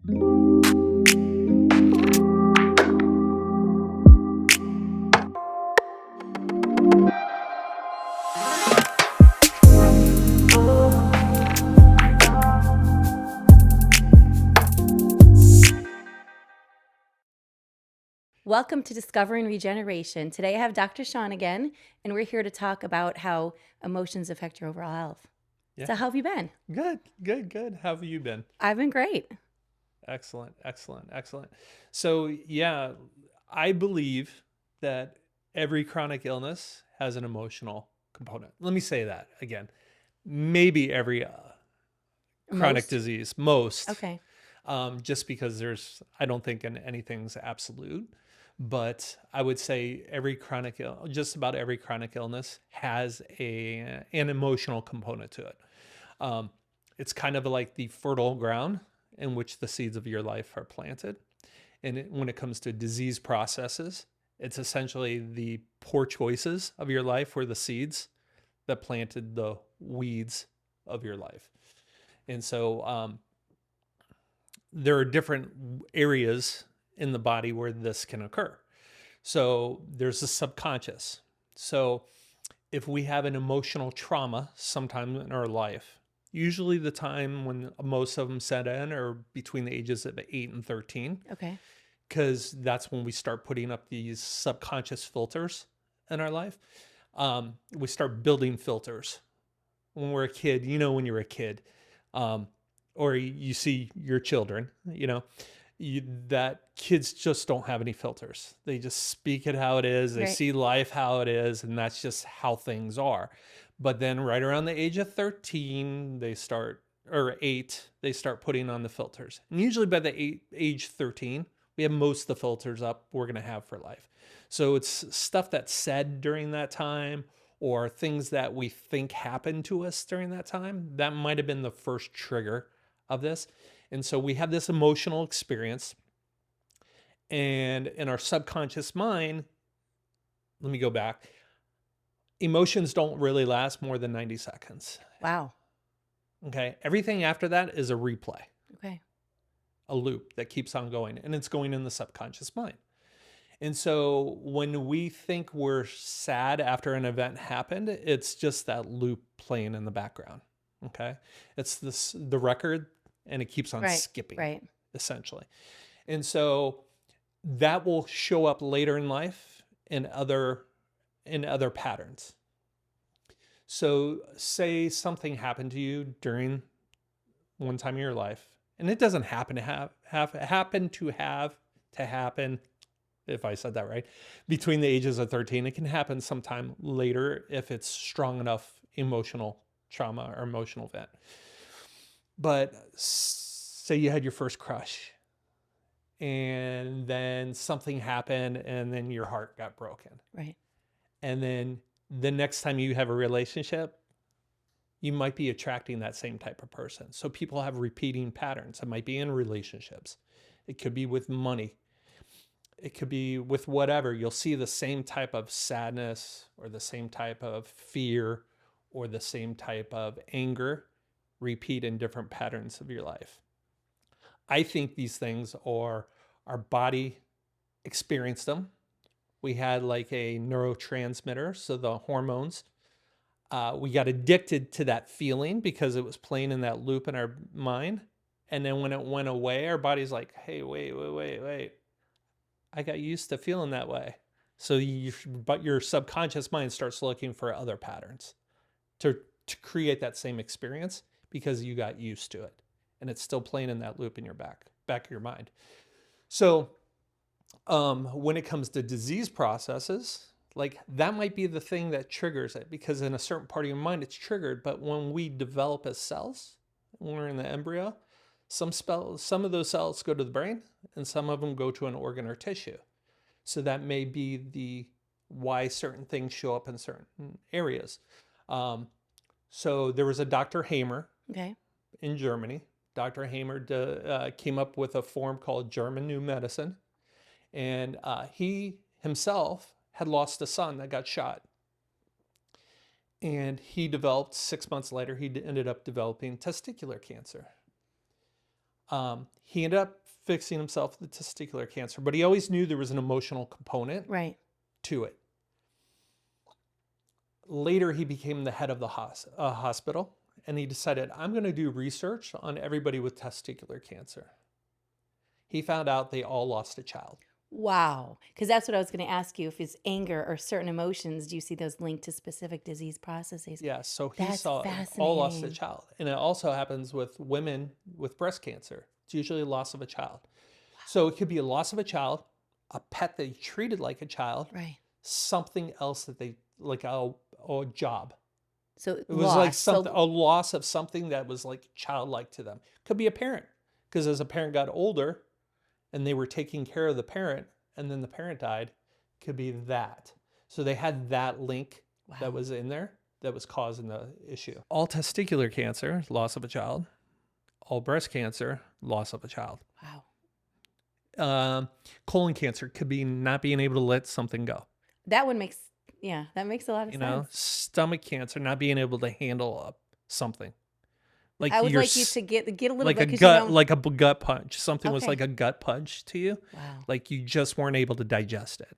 Welcome to Discovering Regeneration. Today I have Dr. Sean again, and we're here to talk about how emotions affect your overall health. Yeah. So how have you been? Good. How have you been? I've been great. Excellent. So, yeah, I believe that every chronic illness has an emotional component. Let me say that again. Maybe every chronic Most? disease, most. Okay. Just because I don't think anything's absolute, but I would say just about every chronic illness has an emotional component to it. It's kind of like the fertile ground in which the seeds of your life are planted. And when it comes to disease processes, it's essentially the poor choices of your life were the seeds that planted the weeds of your life. And so there are different areas in the body where this can occur. So there's the subconscious. So if we have an emotional trauma sometime in our life, usually the time when most of them set in are between the ages of 8 and 13. Okay. Because that's when we start putting up these subconscious filters in our life. We start building filters. When we're a kid, when you're a kid, or you see your children, that kids just don't have any filters. They just speak it how it is. They Right. see life how it is, and that's just how things are. But then right around the age of 13, or 8, they start putting on the filters. And usually by the age 13, we have most of the filters up we're going to have for life. So it's stuff that's said during that time or things that we think happened to us during that time. That might have been the first trigger of this. And so we have this emotional experience. And in our subconscious mind, let me go back. Emotions don't really last more than 90 seconds. Wow. Okay. Everything after that is a replay. Okay. A loop that keeps on going, and it's going in the subconscious mind. And so when we think we're sad after an event happened, it's just that loop playing in the background. Okay. It's the record, and it keeps on skipping, right. essentially. And so that will show up later in life in other patterns. So say something happened to you during one time in your life, and it doesn't happen to happen, if I said that right, between the ages of 13. It can happen sometime later if it's strong enough emotional trauma or emotional event. But say you had your first crush, and then something happened, and then your heart got broken. Right. And then the next time you have a relationship, you might be attracting that same type of person. So people have repeating patterns. It might be in relationships. It could be with money. It could be with whatever. You'll see the same type of sadness or the same type of fear or the same type of anger repeat in different patterns of your life. I think these things are our body experienced them. We had like a neurotransmitter, so the hormones. We got addicted to that feeling because it was playing in that loop in our mind. And then when it went away, our body's like, hey, wait. I got used to feeling that way. So but your subconscious mind starts looking for other patterns to create that same experience because you got used to it. And it's still playing in that loop in your back of your mind. So when it comes to disease processes, like that might be the thing that triggers it, because in a certain part of your mind it's triggered. But when we develop as cells, when we're in the embryo, some of those cells go to the brain and some of them go to an organ or tissue. So that may be why certain things show up in certain areas. So there was a Dr. Hamer in Germany. Dr. Hamer came up with a form called German New Medicine. And he himself had lost a son that got shot. And he developed, 6 months later, he ended up developing testicular cancer. He ended up fixing himself with testicular cancer, but he always knew there was an emotional component Right. to it. Later, he became the head of the hospital, and he decided, I'm going to do research on everybody with testicular cancer. He found out they all lost a child. Wow. Because that's what I was going to ask you. If it's anger or certain emotions, do you see those linked to specific disease processes? Yeah, so he That's saw all lost a fascinating. child. And it also happens with women with breast cancer. It's usually a loss of a child. So it could be a loss of a child, a pet they treated like a child, Right. something else that they, like a job. So It was like loss. something, a loss of something that was like childlike to them. Could be a parent, because as a parent got older and they were taking care of the parent and then the parent died, could be that. So they had that link that was in there that was causing the issue. All testicular cancer, loss of a child. All breast cancer, loss of a child. Wow. Colon cancer could be not being able to let something go. That one makes, yeah, that makes a lot of You sense. know, stomach cancer, not being able to handle something. Like I would your like you to get a little like bit a because you gut, don't. like a gut punch. Something was Okay. like a gut punch to you. Wow. Like you just weren't able to digest it.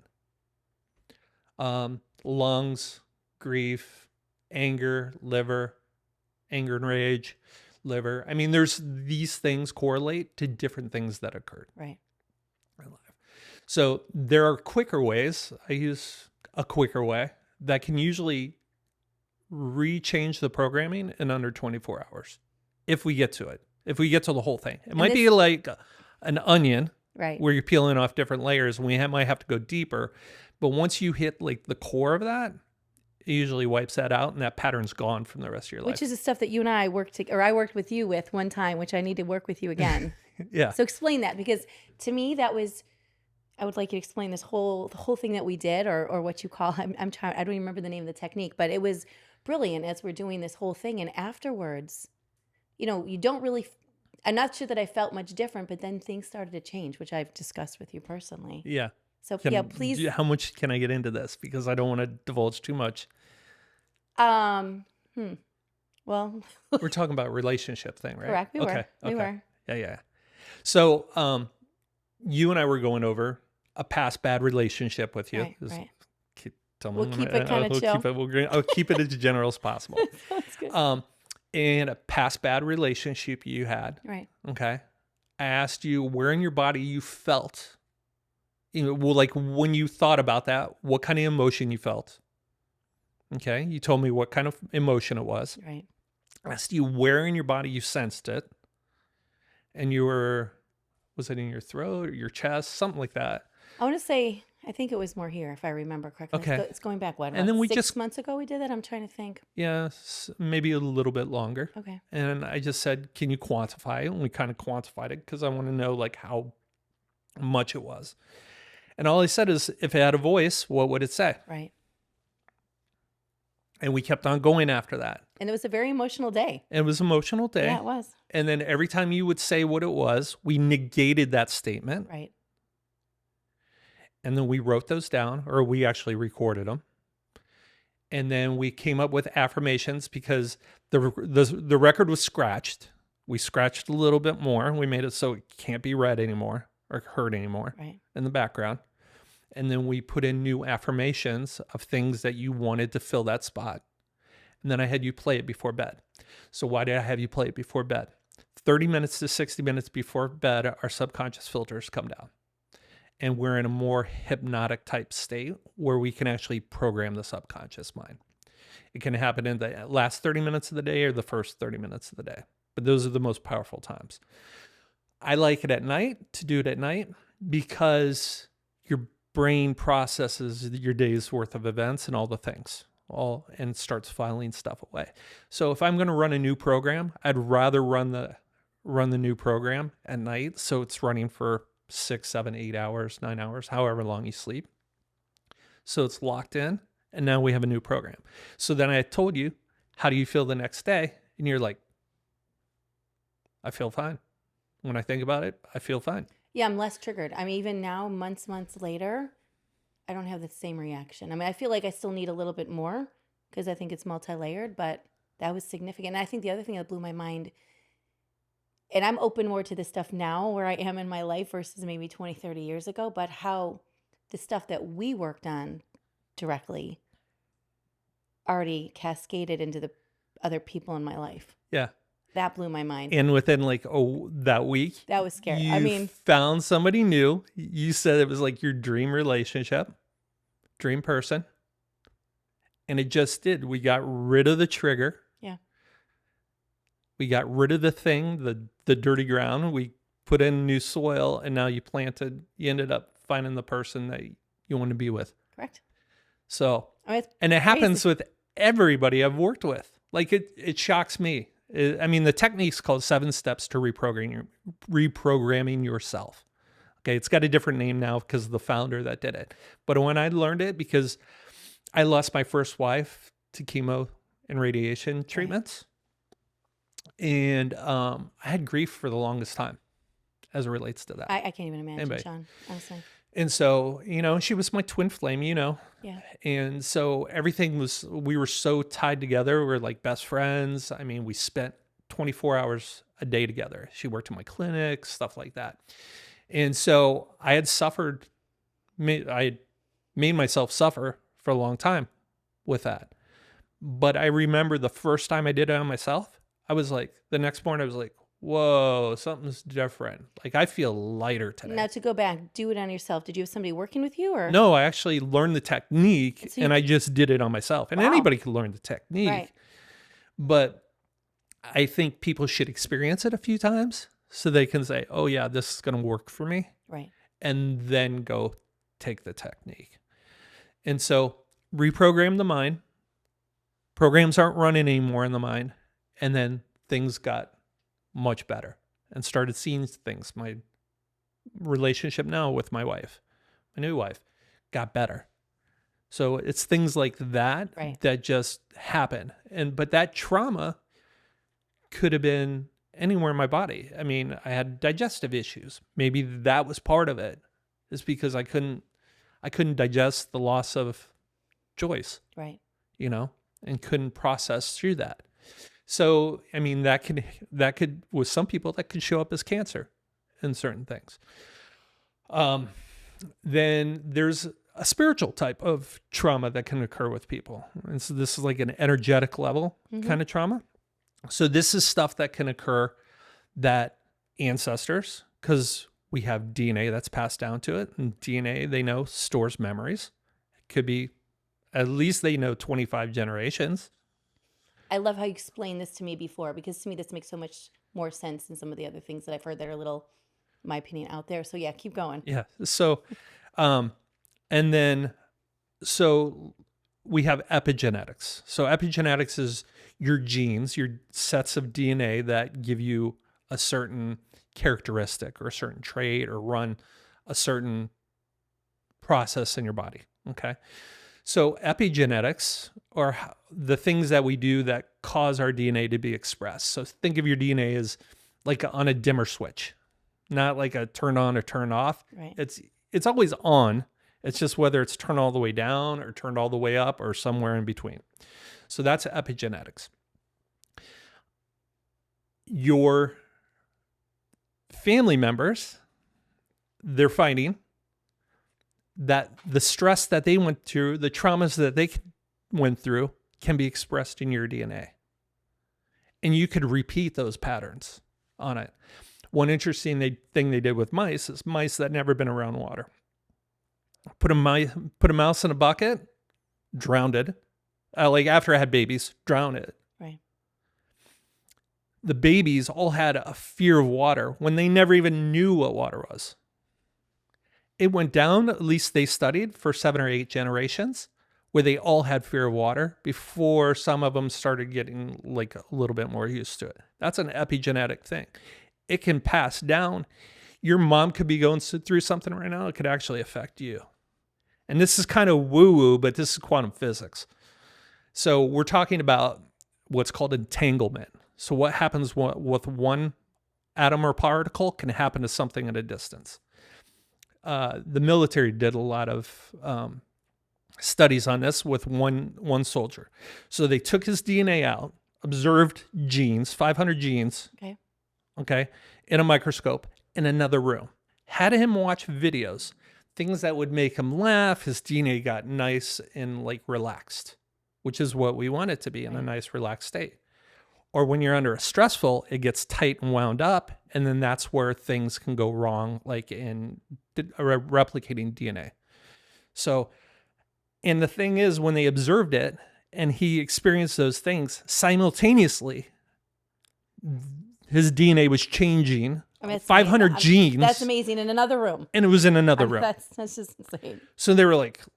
Lungs, grief, anger, liver, anger and rage, liver. I mean, there's these things correlate to different things that occurred. Right. in life. So there are quicker ways. I use a quicker way that can usually rechange the programming in under 24 hours. If we get to it, if we get to the whole thing, it might be like an onion, Right. where you're peeling off different layers, and we might have to go deeper. But once you hit like the core of that, it usually wipes that out, and that pattern's gone from the rest of your life. Which is the stuff that you and I worked or I worked with you with one time, which I need to work with you again. Yeah. So explain that, because to me that was, I would like you to explain the whole thing that we did, or what you call, I'm trying, I don't even remember the name of the technique, but it was brilliant as we're doing this whole thing. And afterwards, you know, you don't really, I'm not sure that I felt much different, but then things started to change, which I've discussed with you personally. Yeah. So yeah, please. How much can I get into this? Because I don't want to divulge too much. Well, We're talking about relationship thing, right? correct. We Okay. were. Yeah. So, you and I were going over a past bad relationship with you. Right. Right. We'll keep it kind of chill. I'll keep it as general as possible. Sounds good. And a past bad relationship you had. Right. Okay. I asked you where in your body you felt, well, like when you thought about that, what kind of emotion you felt. Okay. You told me what kind of emotion it was. Right. I asked you where in your body you sensed it. And was it in your throat or your chest? Something like that. I want to say, I think it was more here, if I remember correctly. Okay. It's going back, what, And then we 6 months ago we did that? I'm trying to think. Yeah, maybe a little bit longer. Okay. And I just said, can you quantify it? And we kind of quantified it because I want to know like how much it was. And all I said is, if it had a voice, what would it say? Right. And we kept on going after that. And it was a very emotional day. It was an emotional day. Yeah, it was. And then every time you would say what it was, we negated that statement. Right. And then we wrote those down, or we actually recorded them. And then we came up with affirmations because the record was scratched. We scratched a little bit more. We made it so it can't be read anymore or heard anymore in the background. And then we put in new affirmations of things that you wanted to fill that spot. And then I had you play it before bed. So why did I have you play it before bed? 30 minutes to 60 minutes before bed, our subconscious filters come down. And we're in a more hypnotic type state where we can actually program the subconscious mind. It can happen in the last 30 minutes of the day or the first 30 minutes of the day. But those are the most powerful times. I like it at night, to do it at night, because your brain processes your day's worth of events and all the things, and starts filing stuff away. So if I'm going to run a new program, I'd rather run the new program at night, so it's running for 6, 7, 8 hours, 9 hours, however long you sleep. So it's locked in, and now we have a new program. So then I told you, how do you feel the next day? And you're like, I feel fine. When I think about it, I feel fine. Yeah, I'm less triggered. I mean, even now, months later, I don't have the same reaction. I mean, I feel like I still need a little bit more because I think it's multi-layered, but that was significant. And I think the other thing that blew my mind, and I'm open more to this stuff now where I am in my life versus maybe 20, 30 years ago, but how the stuff that we worked on directly already cascaded into the other people in my life. Yeah. That blew my mind. And within like that week, That was scary. you I mean, found somebody new. You said it was like your dream relationship, dream person. And it just did. We got rid of the trigger. yeah, We got rid of the thing, the dirty ground. We put in new soil, and now you ended up finding the person that you want to be with. correct. So, I mean, it's and it happens crazy. with everybody I've worked with. Like it shocks me. I mean, the technique's called 7 Steps to Reprogramming Yourself. Okay, it's got a different name now because of the founder that did it. But when I learned it, because I lost my first wife to chemo and radiation treatments, and I had grief for the longest time as it relates to that. I can't even imagine, Anyway. Sean, honestly. And so, she was my twin flame, Yeah. And so we were so tied together. We were like best friends. I mean, we spent 24 hours a day together. She worked in my clinic, stuff like that. And so I had made myself suffer for a long time with that. But I remember the first time I did it on myself, I was like, the next morning I was like, whoa, something's different. Like I feel lighter today. Now to go back, do it on yourself. Did you have somebody working with you or? No, I actually learned the technique So and I just did it on myself. And Wow. anybody can learn the technique. Right. But I think people should experience it a few times so they can say, oh yeah, this is going to work for me. Right. And then go take the technique. And so reprogram the mind. Programs aren't running anymore in the mind. And then things got much better and started seeing things. My relationship now with my wife, my new wife, got better. So it's things like that Right. that just happen. But that trauma could have been anywhere in my body. I mean, I had digestive issues. Maybe that was part of it. It's because I couldn't digest the loss of Joyce, Right. and couldn't process through that. So, I mean, that could, with some people, that could show up as cancer in certain things. Then there's a spiritual type of trauma that can occur with people. And so this is like an energetic level kind of trauma. So this is stuff that can occur that ancestors, because we have DNA that's passed down to it, and DNA, they know, stores memories. It could be, at least they know 25 generations. I love how you explained this to me before, because to me this makes so much more sense than some of the other things that I've heard that are a little, in my opinion, out there. So yeah, keep going. Yeah. So, and then, so we have epigenetics. So epigenetics is your genes, your sets of DNA that give you a certain characteristic or a certain trait or run a certain process in your body. Okay. So epigenetics are the things that we do that cause our DNA to be expressed. So think of your DNA as like on a dimmer switch, not like a turn on or turn off. Right. It's always on. It's just whether it's turned all the way down or turned all the way up or somewhere in between. So that's epigenetics. Your family members, they're finding that the stress that they went through, the traumas that they went through, can be expressed in your DNA. And you could repeat those patterns on it. One interesting thing they did with mice is mice that never been around water. Put a mouse in a bucket, drowned it. Like after I had babies, drowned it. Right. The babies all had a fear of water when they never even knew what water was. It went down, at least they studied, for 7 or 8 generations, where they all had fear of water before some of them started getting like a little bit more used to it. That's an epigenetic thing. It can pass down. Your mom could be going through something right now. It could actually affect you. And this is kind of woo-woo, but this is quantum physics. So we're talking about what's called entanglement. So what happens with one atom or particle can happen to something at a distance. The military did a lot of studies on this with one soldier. So they took his DNA out, observed genes, 500 genes, Okay. okay, in a microscope in another room. Had him watch videos, things that would make him laugh. His DNA got nice and like relaxed, which is what we want it to be, in a Right. nice relaxed state. Or when you're under a stressful, it gets tight and wound up, and then that's where things can go wrong, like in replicating DNA. So, and the thing is, when they observed it and he experienced those things simultaneously, his DNA was changing I mean, 500 genes. That's amazing. In another room. And it was in another room. That's just insane. So they were like, let's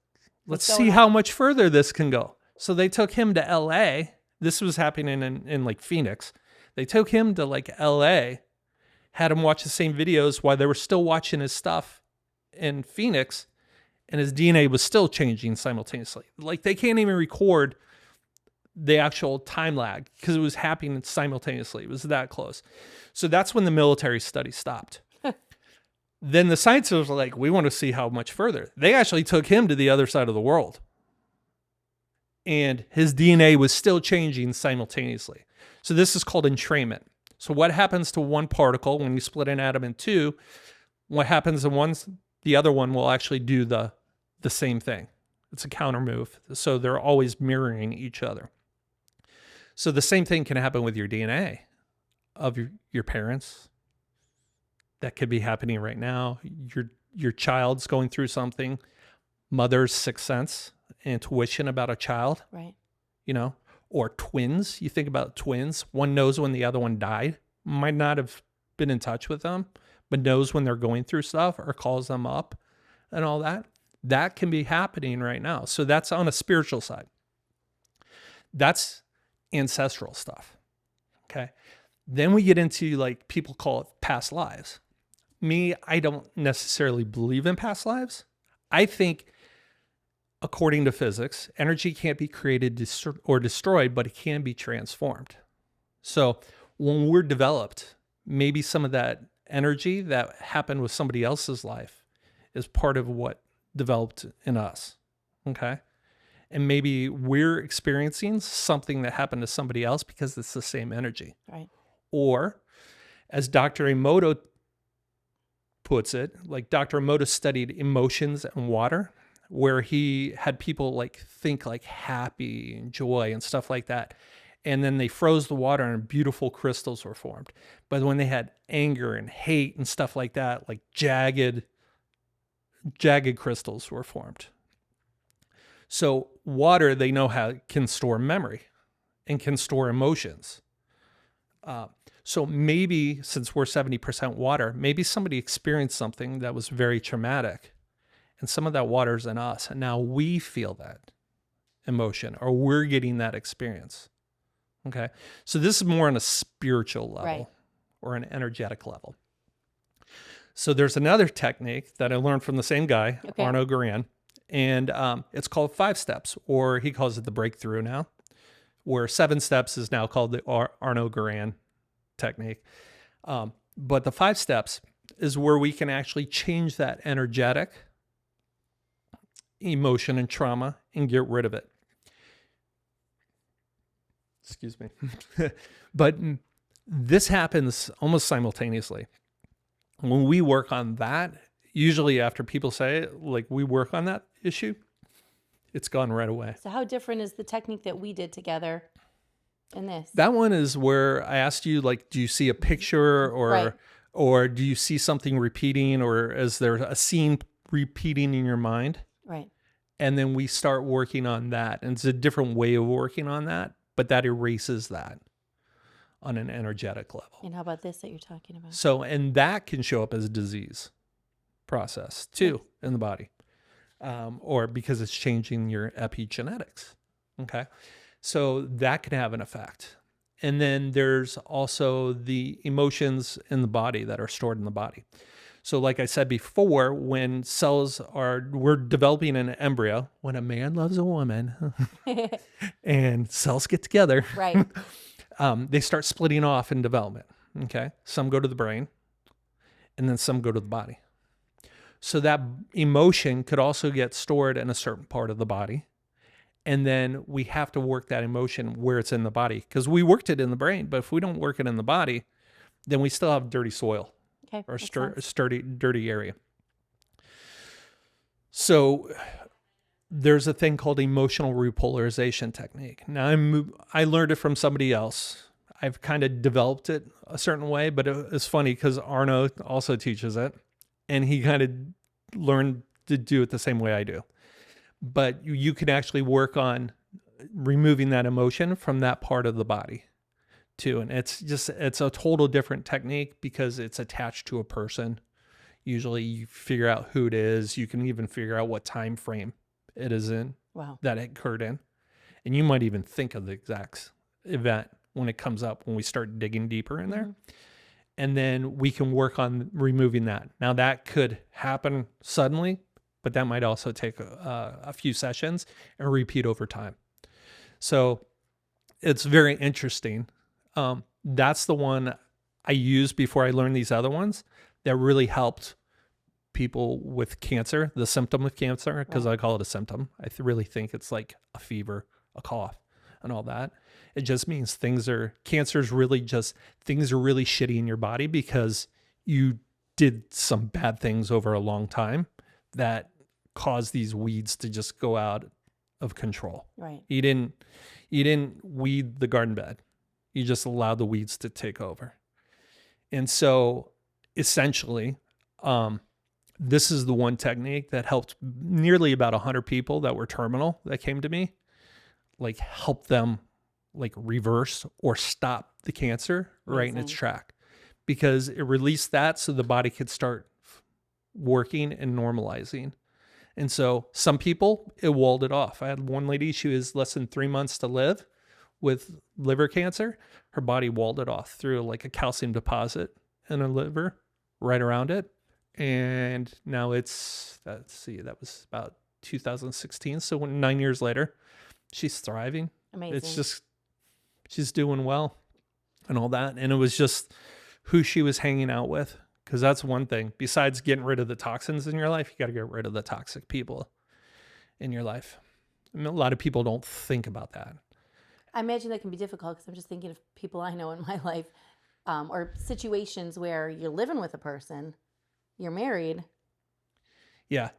What's see going how on? much further this can go. So they took him to LA. This was happening in like Phoenix. They took him to like LA, had him watch the same videos while they were still watching his stuff in Phoenix, and his DNA was still changing simultaneously. Like they can't even record the actual time lag because it was happening simultaneously. It was that close. So that's when the military study stopped. Then the scientists were like, we want to see how much further. They actually took him to the other side of the world. And his DNA was still changing simultaneously. So this is called entrainment. So what happens to one particle when you split an atom in two? What happens in one, the other one will actually do the same thing. It's a counter move. So they're always mirroring each other. So the same thing can happen with your DNA of your parents. That could be happening right now. Your child's going through something. Mother's sixth sense, intuition about a child, Right. you know, or twins. You think about twins. One knows when the other one died. Might not have been in touch with them, but knows when they're going through stuff or calls them up and all that. That can be happening right now. So that's on a spiritual side. That's ancestral stuff. Okay. Then we get into like people call it past lives. Me, I don't necessarily believe in past lives. I think, according to physics, energy can't be created or destroyed, but it can be transformed. So when we're developed, maybe some of that energy that happened with somebody else's life is part of what developed in us. Okay. And maybe we're experiencing something that happened to somebody else because it's the same energy. Right. Or, as Dr. Emoto puts it, like Dr. Emoto studied emotions and water, where he had people like think like happy and joy and stuff like that. And then they froze the water and beautiful crystals were formed. But when they had anger and hate and stuff like that, like jagged crystals were formed. So water, they know how it can store memory and can store emotions. So maybe since we're 70% water, maybe somebody experienced something that was very traumatic, and some of that water's in us, and now we feel that emotion, or we're getting that experience. Okay. So this is more on a spiritual level, Right. or an energetic level. So there's another technique that I learned from the same guy, Okay. Arno Guran, and it's called 5 steps, or he calls it the breakthrough now, where 7 steps is now called the Arno Guran technique. But the 5 steps is where we can actually change that energetic emotion and trauma and get rid of it. Excuse me. But this happens almost simultaneously. When we work on that, usually after people say, like, we work on that issue, it's gone right away. So how different is the technique that we did together in this? That one is where I asked you, like, do you see a picture, or Right. or do you see something repeating, or is there a scene repeating in your mind? Right. And then we start working on that. And it's a different way of working on that, but that erases that on an energetic level. And how about this that you're talking about? So, and that can show up as a disease process too in the body, or because it's changing your epigenetics. Okay. So that can have an effect. And then there's also the emotions in the body that are stored in the body. So like I said before, when we're developing an embryo, when a man loves a woman and cells get together, Right. they start splitting off in development. Okay. Some go to the brain and then some go to the body. So that emotion could also get stored in a certain part of the body. And then we have to work that emotion where it's in the body, because we worked it in the brain, but if we don't work it in the body, then we still have dirty soil Okay. or Makes sense. sturdy, dirty area. So there's a thing called emotional repolarization technique. Now I learned it from somebody else. I've kind of developed it a certain way, but it's funny because Arno also teaches it, and he kind of learned to do it the same way I do. But you can actually work on removing that emotion from that part of the body too. And it's a total different technique because it's attached to a person. Usually you figure out who it is. You can even figure out what time frame it is in. Wow. That it occurred in. And you might even think of the exact event when it comes up, when we start digging deeper in there. And then we can work on removing that. Now that could happen suddenly, but that might also take a few sessions and repeat over time. So it's very interesting. That's the one I used before I learned these other ones that really helped people with cancer, the symptom of cancer, because I call it a symptom. I really think it's like a fever, a cough, and all that. It just means cancer is really just, things are really shitty in your body because you did some bad things over a long time that caused these weeds to just go out of control. Right. You didn't weed the garden bed. You just allowed the weeds to take over. And so essentially, this is the one technique that helped nearly about 100 people that were terminal that came to me, like help them like reverse or stop the cancer right in its track, because it released that so the body could start working and normalizing. And so some people, it walled it off. I had one lady, she was less than 3 months to live with liver cancer. Her body walled it off through like a calcium deposit in her liver right around it. And now that was about 2016. So 9 years later, she's thriving. Amazing. It's just, she's doing well and all that. And it was just who she was hanging out with. Because that's one thing. Besides getting rid of the toxins in your life, you got to get rid of the toxic people in your life. I mean, a lot of people don't think about that. I imagine that can be difficult because I'm just thinking of people I know in my life, or situations where you're living with a person, you're married. Yeah.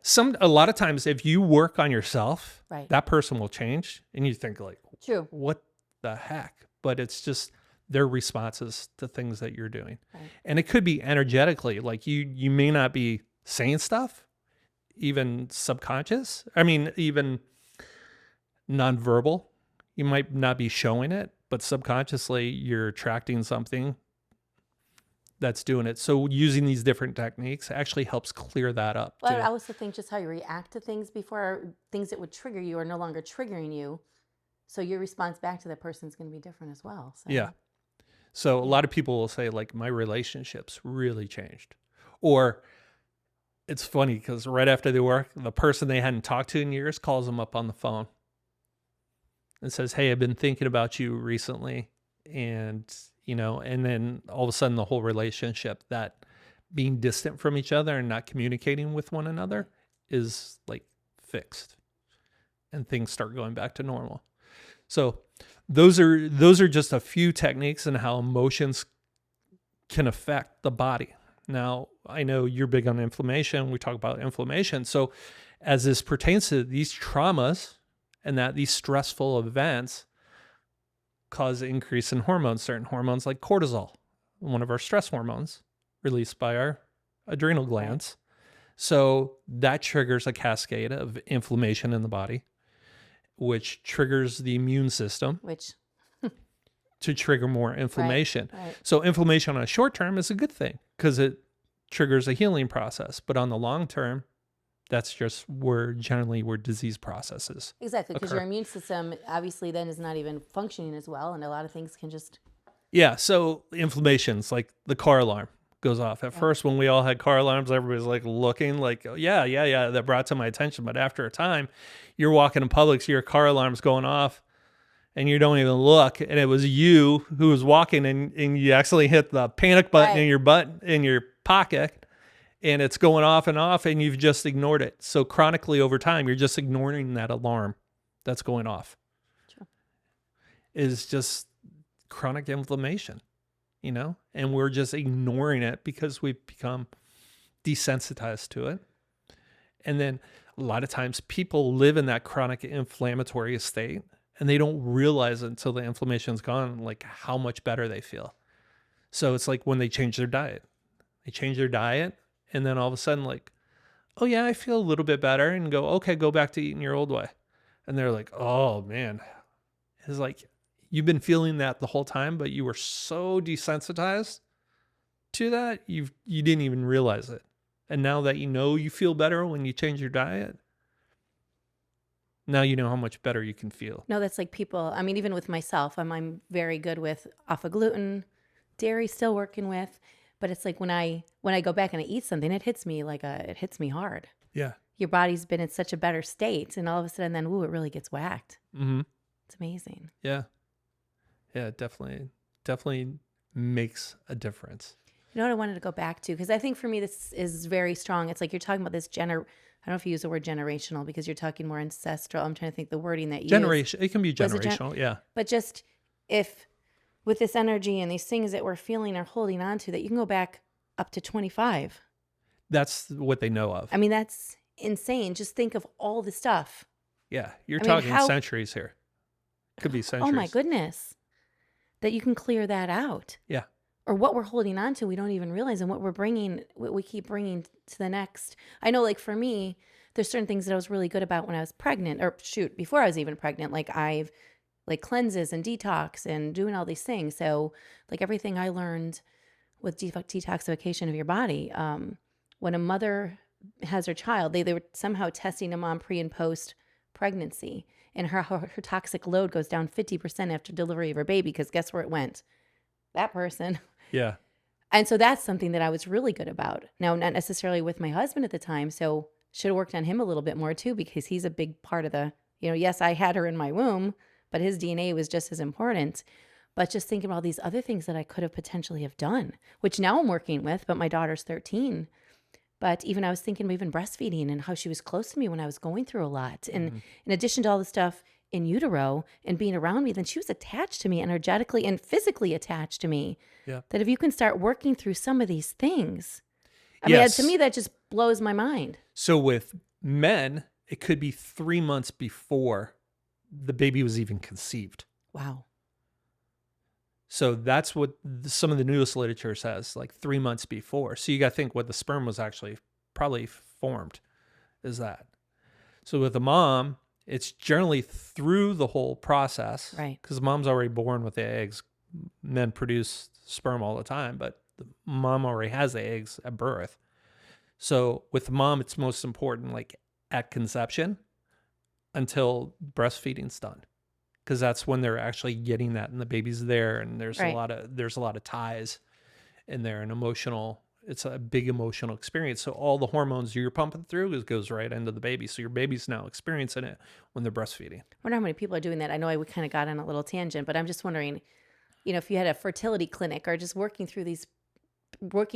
A lot of times if you work on yourself, Right. that person will change. And you think like, True. What the heck? But it's just their responses to things that you're doing. Right. And it could be energetically, like you may not be saying stuff, even subconscious. I mean, even nonverbal. You might not be showing it, but subconsciously you're attracting something that's doing it. So using these different techniques actually helps clear that up. Well, too. I also think just how you react to things before, things that would trigger you are no longer triggering you. So your response back to that person is going to be different as well. So. Yeah. So a lot of people will say like my relationships really changed, or it's funny because right after they work, the person they hadn't talked to in years calls them up on the phone and says, "Hey, I've been thinking about you recently." And, and then all of a sudden the whole relationship, that being distant from each other and not communicating with one another, is like fixed and things start going back to normal. So those are just a few techniques and how emotions can affect the body. Now, I know you're big on inflammation. We talk about inflammation. So as this pertains to these traumas and that these stressful events cause increase in hormones, certain hormones like cortisol, one of our stress hormones released by our adrenal glands. So that triggers a cascade of inflammation in the body, which triggers the immune system to trigger more inflammation. Right. So inflammation on a short term is a good thing because it triggers a healing process. But on the long term, that's just where disease processes Exactly, because occur. your immune system obviously then is not even functioning as well, and a lot of things can just... Yeah, so inflammation's like the car alarm goes off. At first, when we all had car alarms, everybody's like looking like, oh, yeah, that brought to my attention. But after a time, you're walking in public, so your car alarm's going off, and you don't even look, and it was you who was walking, and you accidentally hit the panic button in your pocket, and it's going off, and you've just ignored it. So chronically over time, you're just ignoring that alarm that's going off. True. Is just chronic inflammation. and we're just ignoring it because we've become desensitized to it. And then a lot of times people live in that chronic inflammatory state and they don't realize until the inflammation's gone, like how much better they feel. So it's like when they change their diet, and then all of a sudden like, oh yeah, I feel a little bit better, and go, okay, go back to eating your old way. And they're like, oh man, it's like, you've been feeling that the whole time, but you were so desensitized to that, you didn't even realize it. And now that you feel better when you change your diet, now you know how much better you can feel. No, that's like people, I mean, even with myself, I'm very good with off of gluten, dairy still working with, but it's like when I go back and I eat something, it hits me hard. Yeah. Your body's been in such a better state, and all of a sudden then, ooh, it really gets whacked. Mm-hmm. It's amazing. Yeah. Yeah, it definitely makes a difference. You know what I wanted to go back to? Because I think for me, this is very strong. It's like you're talking about this I don't know if you use the word generational because you're talking more ancestral. I'm trying to think the wording that you Generation. use. It can be Was it generational, yeah. But just if with this energy and these things that we're feeling or holding on to, that you can go back up to 25. That's what they know of. I mean, that's insane. Just think of all the stuff. Yeah, you're talking centuries here. Could be centuries. Oh my goodness. That you can clear that out. Yeah. Or what we're holding on to, we don't even realize, and what we keep bringing to the next. I know, like for me, there's certain things that I was really good about when I was pregnant, or before I was even pregnant. Like I've like cleanses and detox and doing all these things. So like everything I learned with detoxification of your body, when a mother has her child, they were somehow testing a mom pre and post pregnancy, and her toxic load goes down 50% after delivery of her baby, because guess where it went? That person. Yeah. And so that's something that I was really good about. Now, not necessarily with my husband at the time, so should have worked on him a little bit more too, because he's a big part of the, yes, I had her in my womb, but his DNA was just as important. But just thinking about all these other things that I could have potentially have done, which now I'm working with, but my daughter's 13. But even I was thinking of even breastfeeding and how she was close to me when I was going through a lot. And in addition to all the stuff in utero and being around me, then she was attached to me energetically and physically attached to me. Yeah. That if you can start working through some of these things, I mean, to me, that just blows my mind. So with men, it could be 3 months before the baby was even conceived. Wow. So that's what some of the newest literature says, like 3 months before. So you got to think what the sperm was actually probably formed is that. So with the mom, it's generally through the whole process. Right. Because the mom's already born with the eggs. Men produce sperm all the time, but the mom already has the eggs at birth. So with the mom, it's most important like at conception until breastfeeding's done. Because that's when they're actually getting that, and the baby's there, and there's a lot of ties in there, and it's a big emotional experience. So all the hormones you're pumping through goes right into the baby. So your baby's now experiencing it when they're breastfeeding. I wonder how many people are doing that. I know we kind of got on a little tangent, but I'm just wondering, if you had a fertility clinic or just working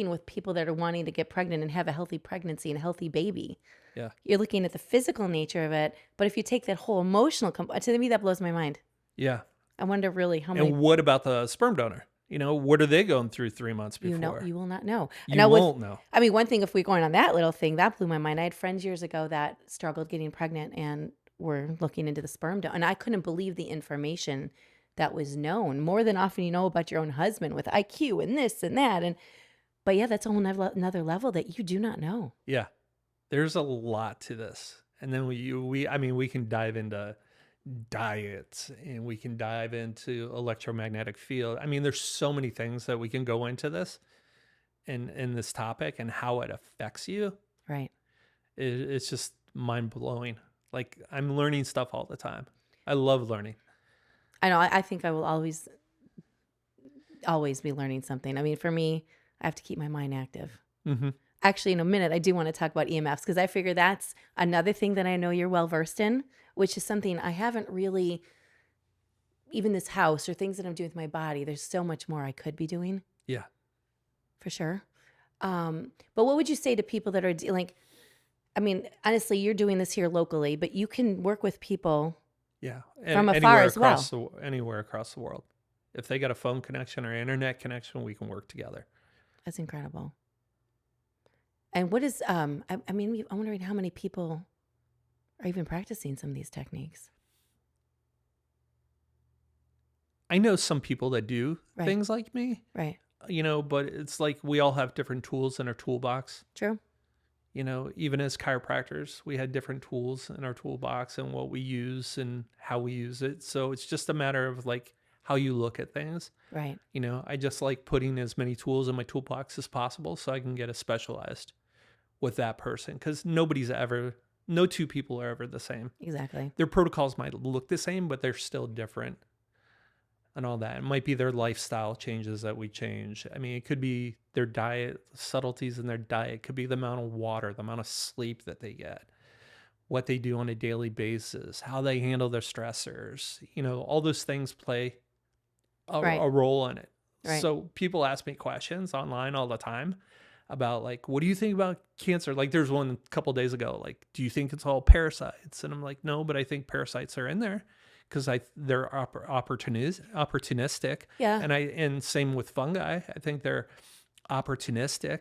with people that are wanting to get pregnant and have a healthy pregnancy and a healthy baby. Yeah. You're looking at the physical nature of it, but if you take that whole emotional to me, that blows my mind. Yeah. I wonder really how many. And what about the sperm donor? What are they going through 3 months before? You will not know. You won't know. I mean, one thing, if we're going on that little thing, that blew my mind. I had friends years ago that struggled getting pregnant and were looking into the sperm donor, and I couldn't believe the information that was known. More than often you know about your own husband with IQ and this and that. But yeah, that's a whole another level that you do not know. Yeah. There's a lot to this. And then we can dive into diets, and we can dive into electromagnetic field. I mean, there's so many things that we can go into this in this topic and how it affects you. Right. It's just mind blowing. Like I'm learning stuff all the time. I love learning. I know. I think I will always be learning something. I mean, for me, I have to keep my mind active. Mm-hmm. Actually, in a minute, I do want to talk about EMFs, because I figure that's another thing that I know you're well versed in, which is something I haven't really, even this house or things that I'm doing with my body, there's so much more I could be doing. Yeah. For sure. But what would you say to people that are I mean, honestly, you're doing this here locally, but you can work with people Yeah. from afar as well. Anywhere across the world. If they got a phone connection or internet connection, we can work together. That's incredible. And what is, I mean, I'm wondering how many people are even practicing some of these techniques. I know some people that do Right. things like me, Right. but it's like we all have different tools in our toolbox. True. Even as chiropractors, we had different tools in our toolbox and what we use and how we use it. So it's just a matter of like how you look at things. Right. I just like putting as many tools in my toolbox as possible so I can get a specialized with that person, because no two people are ever the same. Exactly. Their protocols might look the same, but they're still different and all that. It might be their lifestyle changes that we change. I mean, it could be their diet, subtleties in their diet. It could be the amount of water, the amount of sleep that they get, what they do on a daily basis, how they handle their stressors. All those things play Right. a role in it. Right. So people ask me questions online all the time about like, what do you think about cancer? Like there's one a couple days ago, like, do you think it's all parasites? And I'm like, no, but I think parasites are in there because they're opportunistic. Yeah. And same with fungi. I think they're opportunistic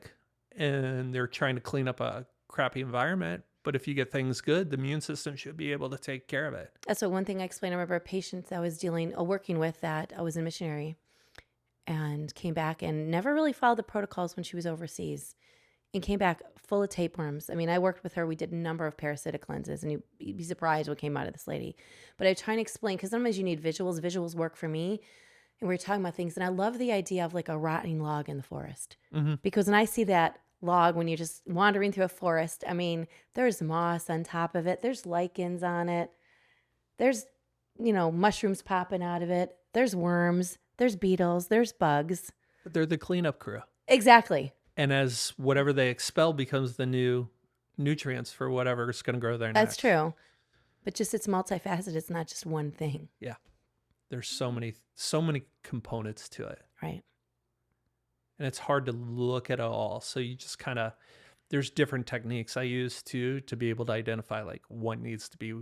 and they're trying to clean up a crappy environment. But if you get things good, the immune system should be able to take care of it. That's what one thing I explained. I remember a patient I was working with that I was a missionary and came back and never really followed the protocols when she was overseas and came back full of tapeworms. I mean, I worked with her. We did a number of parasitic cleanses and you'd be surprised what came out of this lady. But I try and explain, because sometimes you need visuals. Visuals work for me. And we were talking about things. And I love the idea of like a rotting log in the forest. Mm-hmm. Because when I see that log, when you're just wandering through a forest, I mean, there's moss on top of it. There's lichens on it. There's, mushrooms popping out of it. There's worms. There's beetles. There's bugs. But they're the cleanup crew. Exactly. And as whatever they expel becomes the new nutrients for whatever is going to grow there next. That's true. But just it's multifaceted. It's not just one thing. Yeah. There's so many components to it. Right. And it's hard to look at it all. So you just there's different techniques I use to be able to identify like what needs to be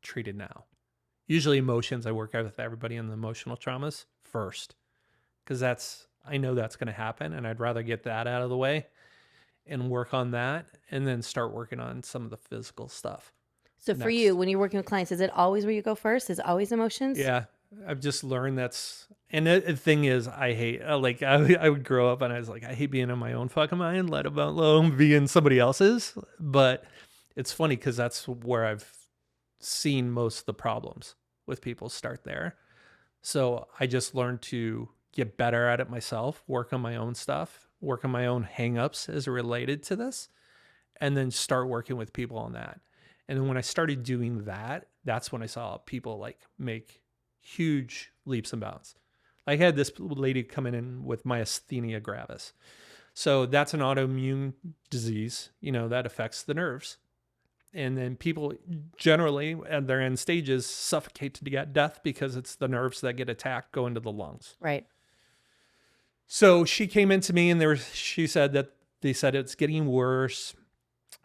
treated now. Usually emotions, I work out with everybody in the emotional traumas first, because I know that's going to happen, and I'd rather get that out of the way and work on that and then start working on some of the physical stuff. So for you, when you're working with clients, is it always where you go first? Is it always emotions? Yeah. I've just learned and the thing is, I hate, I would grow up and I was like, I hate being in my own fucking mind, let alone be in somebody else's. But it's funny because that's where I've seen most of the problems with people start there. So I just learned to get better at it myself, work on my own stuff, work on my own hangups as related to this, and then start working with people on that. And then when I started doing that, that's when I saw people like make huge leaps and bounds. I had this lady come in with myasthenia gravis. So that's an autoimmune disease, that affects the nerves. And then people generally at their end stages suffocate to get death because it's the nerves that get attacked go into the lungs. Right. So she came into me and she said that they said it's getting worse.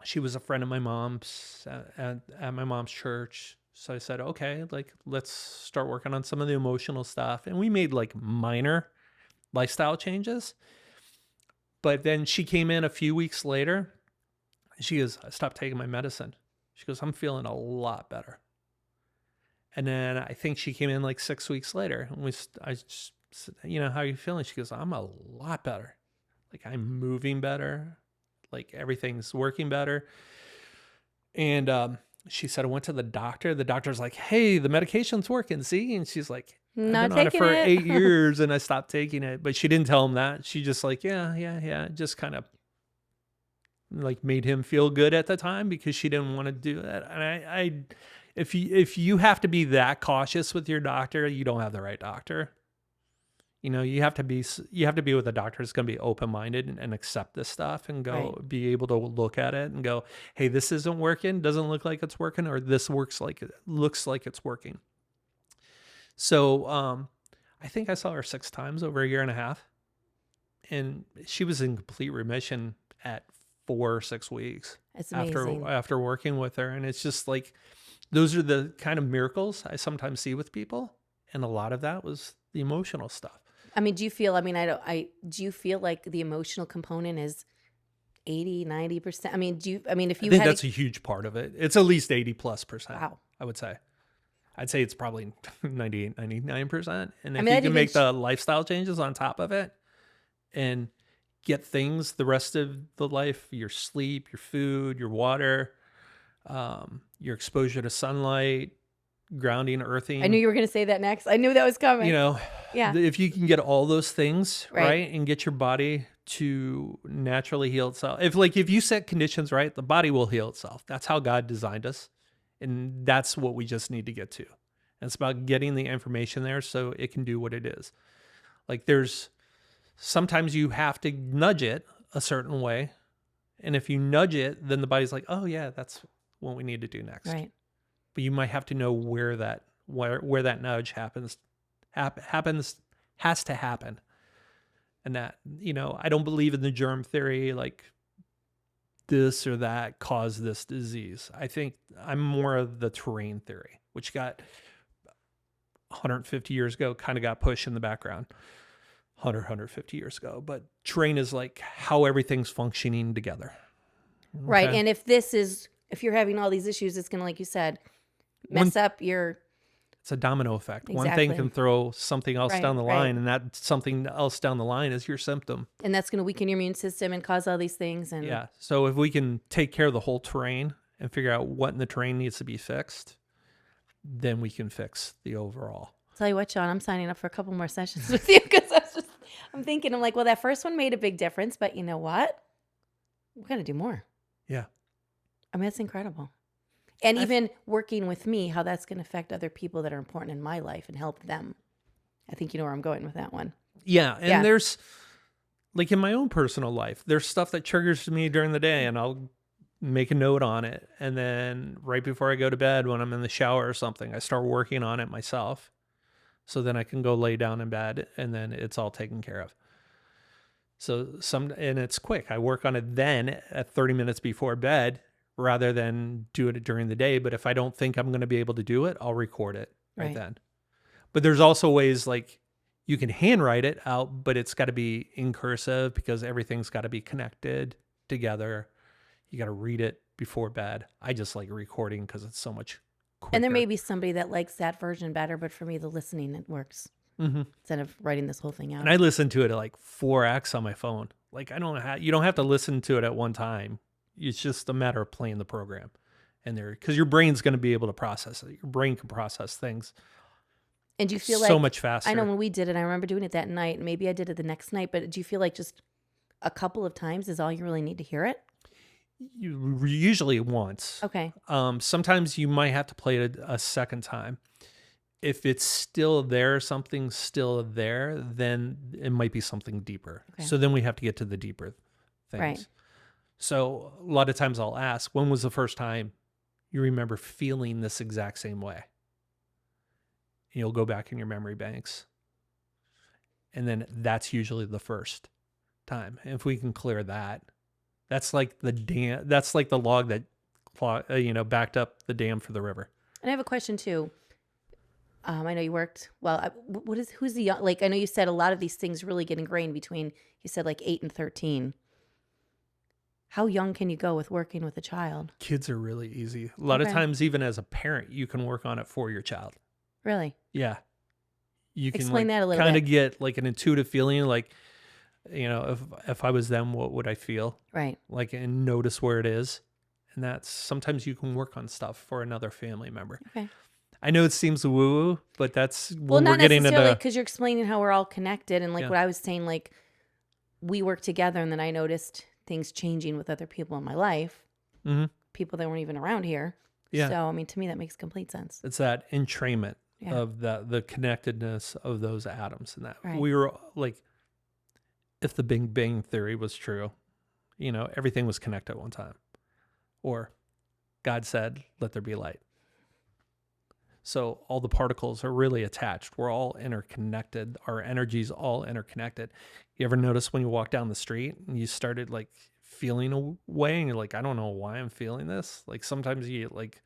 She was a friend of my mom's at my mom's church. So I said, okay, like let's start working on some of the emotional stuff. And we made like minor lifestyle changes. But then she came in a few weeks later. She goes, I stopped taking my medicine. She goes, I'm feeling a lot better. And then I think she came in like 6 weeks later. And I just said, how are you feeling? She goes, I'm a lot better. Like I'm moving better. Like everything's working better. And she said, I went to the doctor. The doctor's like, hey, the medication's working, see? And she's like, I've Not been on it taking for it. 8 years and I stopped taking it. But she didn't tell him that. She just like, yeah. Just kind of like made him feel good at the time because she didn't want to do that. And if you have to be that cautious with your doctor, you don't have the right doctor. You have to be with a doctor that's going to be open-minded and accept this stuff and be able to look at it and go, hey, this isn't working. Doesn't look like it's working, or this looks like it's working. So, I think I saw her 6 times over a year and a half, and she was in complete remission at 4 or 6 weeks. That's amazing. After working with her. And it's just like, those are the kind of miracles I sometimes see with people. And a lot of that was the emotional stuff. I mean, do you feel, I mean, do you feel like the emotional component is 80, 90%? I mean, if I you think had that's a huge part of it. It's at least 80+%, wow. I would say. I'd say it's probably 98, 99%. And I if mean, you that can even, make the lifestyle changes on top of it and get things the rest of the life, your sleep, your food, your water, your exposure to sunlight, grounding, I knew earthing, you were going to say that next. I knew that was you coming. know, Yeah. if you can get all those things Right. right and get your body to naturally heal itself. If you set conditions right, the body will heal itself. That's how God designed us. And that's what we just need to get to. And it's about getting the information there so it can do what it is. Like there's sometimes you have to nudge it a certain way. And if you nudge it, then the body's like, oh yeah, that's what we need to do next. Right. But you might have to know where that nudge happens has to happen. And that, I don't believe in the germ theory, like this or that caused this disease. I think I'm more of the terrain theory, which got 150 years ago, kind of got pushed in the background 150 years ago. But terrain is like how everything's functioning together. Right. Okay? And if you're having all these issues, it's going to, like you said, mess up your, It's a domino effect. One exactly. thing can throw something else Right, down the right. line, and that something else down the line is your symptom. And that's going to weaken your immune system and cause all these things. And Yeah. So if we can take care of the whole terrain and figure out what in the terrain needs to be fixed, then we can fix the overall. tell you what, John, I'm signing up for a couple more sessions with you because I'm thinking, I'm like, well, that first one made a big difference, but you know what? We're going to do more. Yeah. I mean, it's incredible. And even working with me, how that's going to affect other people that are important in my life and help them. I think you know where I'm going with that one. Yeah. And Yeah. there's, like in my own personal life, there's stuff that triggers me during the day and I'll make a note on it. And then right before I go to bed, when I'm in the shower or something, I start working on it myself. So then I can go lay down in bed and then it's all taken care of. So and it's quick. I work on it then at 30 minutes before bed rather than doing it during the day. But if I don't think I'm going to be able to do it, I'll record it right then. But there's also ways like you can handwrite it out, but it's got to be in cursive because everything's got to be connected together. You got to read it before bed. I just like recording because it's so much quicker. And there may be somebody that likes that version better, but for me, the listening, it works instead of writing this whole thing out. And I listen to it at like 4x on my phone. Like you don't have to listen to it at one time. It's just a matter of playing the program, and because your brain's going to be able to process it. Your brain can process things. And do you feel so like, much faster? I know when we did it, I remember doing it that night. Maybe I did it the next night, but do you feel like just a couple of times is all you really need to hear it? Usually once. Okay. Sometimes you might have to play it a second time. If it's still there, something's still there, then it might be something deeper. Okay. So then we have to get to the deeper things. Right. So a lot of times I'll ask, when was the first time you remember feeling this exact same way? And you'll go back in your memory banks. And then that's usually the first time. And if we can clear that, that's like the dam. That's like the log that, backed up the dam for the river. And I have a question too. I know you worked, well, who's the young, like, I know you said a lot of these things really get ingrained between, you said like 8 and 13. How young can you go with working with a child? Kids are really easy. A lot of times, even as a parent, you can work on it for your child. Really? Yeah. You can explain that a little kind bit. of get like an intuitive feeling, like, if I was them, what would I feel? Right. Like, and notice where it is. And that's sometimes you can work on stuff for another family member. Okay. I know it seems woo-woo, but that's Well, when not we're getting necessarily into, because you're explaining how we're all connected. And like Yeah. what I was saying, like we work together and then I noticed things changing with other people in my life, people that weren't even around here. Yeah. So, I mean, to me, that makes complete sense. it's that entrainment Yeah. of the connectedness of those atoms, and that Right. we were like, if the Big Bang theory was true, everything was connected at one time, or God said, let there be light. So all the particles are really attached. We're all interconnected. Our energy's all interconnected. You ever notice when you walk down the street and you started like feeling a way and you're like, I don't know why I'm feeling this. Like sometimes you like,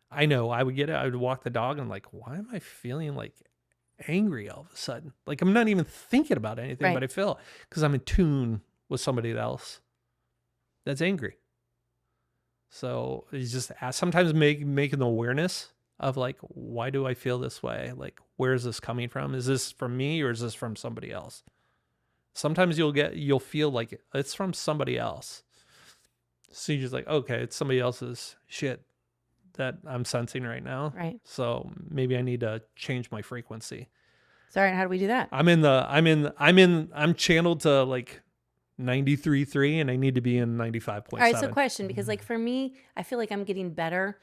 I know I would walk the dog and I'm like, why am I feeling like angry all of a sudden. Like I'm not even thinking about anything, but Right. I feel because I'm in tune with somebody else that's angry. So it's just sometimes making the awareness of like, why do I feel this way? Like, where is this coming from? Is this from me or is this from somebody else? Sometimes you'll feel like it's from somebody else. So you're just like, okay, it's somebody else's shit that I'm sensing right now. Right. So maybe I need to change my frequency. Sorry, how do we do that? I'm channeled to like 93.3 and I need to be in All right, so 95.7. question, because like for me, I feel like I'm getting better.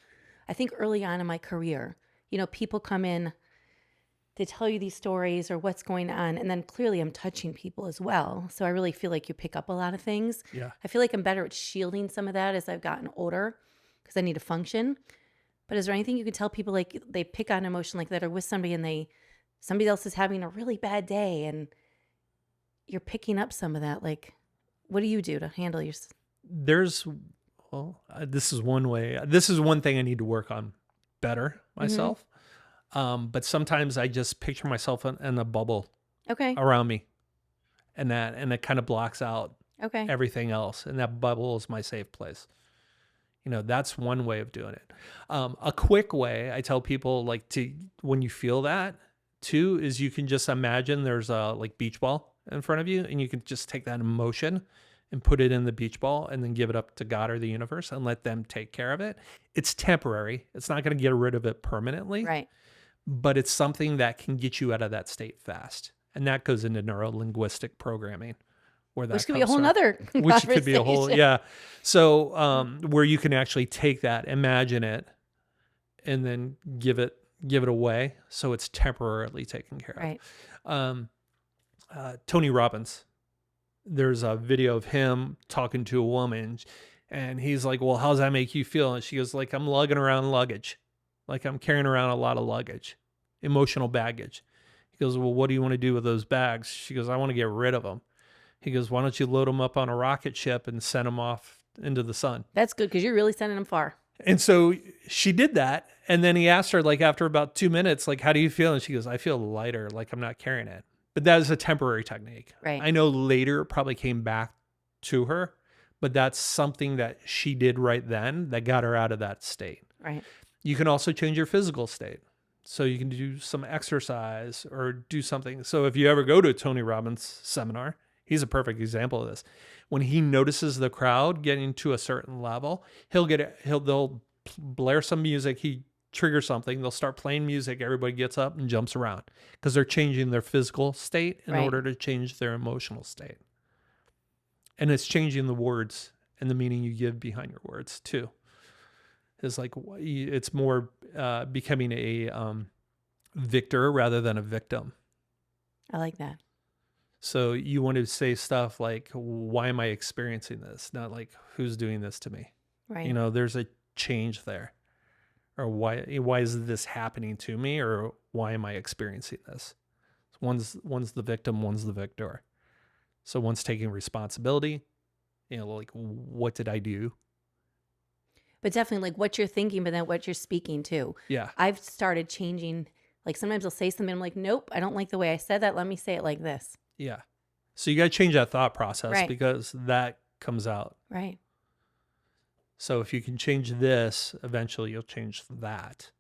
I think early on in my career, people come in, they tell you these stories or what's going on, and then clearly I'm touching people as well. So I really feel like you pick up a lot of things. Yeah. I feel like I'm better at shielding some of that as I've gotten older because I need to function. But is there anything you can tell people like they pick on emotion like that or with somebody and somebody else is having a really bad day and you're picking up some of that? Like, what do you do to handle your... There's, this is one way. This is one thing I need to work on better myself. But sometimes I just picture myself in a bubble Okay. around me, and it kind of blocks out Okay. everything else, and that bubble is my safe place. That's one way of doing it. A quick way I tell people like when you feel that too is you can just imagine there's a like beach ball in front of you, and you can just take that emotion and put it in the beach ball and then give it up to God or the universe and let them take care of it. It's temporary. It's not going to get rid of it permanently. Right. But it's something that can get you out of that state fast. And that goes into neuro-linguistic programming. Which could be a whole nother Which could be a whole, conversation. yeah. So where you can actually take that, imagine it, and then give it away so it's temporarily taken care of. Right. Tony Robbins, there's a video of him talking to a woman, and he's like, well, how does that make you feel? And she goes, like, I'm lugging around luggage. Like I'm carrying around a lot of luggage, emotional baggage. He goes, well, what do you want to do with those bags? She goes, I want to get rid of them. He goes, why don't you load them up on a rocket ship and send them off into the sun? That's good because you're really sending them far. And so she did that. And then he asked her, like, after about 2 minutes, like, how do you feel? And she goes, I feel lighter, like I'm not carrying it. But that is a temporary technique. Right. I know later it probably came back to her, but that's something that she did right then that got her out of that state. Right. You can also change your physical state. So you can do some exercise or do something. So if you ever go to a Tony Robbins seminar, he's a perfect example of this. When he notices the crowd getting to a certain level, they'll blare some music. He triggers something. They'll start playing music. Everybody gets up and jumps around because they're changing their physical state in order to change their emotional state. And it's changing the words and the meaning you give behind your words too. Is like it's more becoming a victor rather than a victim. I like that. So you want to say stuff like, why am I experiencing this? Not like, who's doing this to me? Right. There's a change there. Or why is this happening to me? Or why am I experiencing this? One's the victim, one's the victor. So one's taking responsibility. Like, what did I do? But definitely like what you're thinking, but then what you're speaking to. Yeah. I've started changing. Like sometimes I'll say something, I'm like, nope, I don't like the way I said that. Let me say it like this. Yeah. So you got to change that thought process Right. because that comes out. Right. So if you can change this, eventually you'll change that.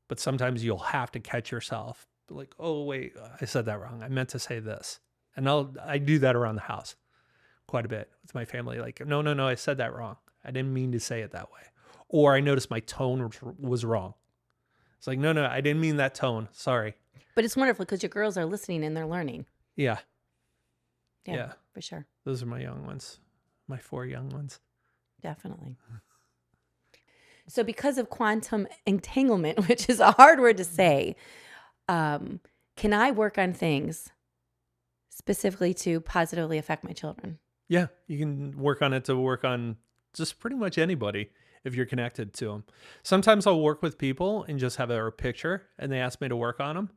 But sometimes you'll have to catch yourself like, oh, wait, I said that wrong. I meant to say this. And I do that around the house quite a bit with my family. Like, no, I said that wrong. I didn't mean to say it that way. Or I noticed my tone was wrong. It's like, no, I didn't mean that tone. Sorry. But it's wonderful because your girls are listening and they're learning. Yeah. Yeah. For sure. Those are my young ones. My 4 young ones. Definitely. So because of quantum entanglement, which is a hard word to say, can I work on things specifically to positively affect my children? Yeah, you can work on it to work on just pretty much anybody if you're connected to them. Sometimes I'll work with people and just have a picture and they ask me to work on them.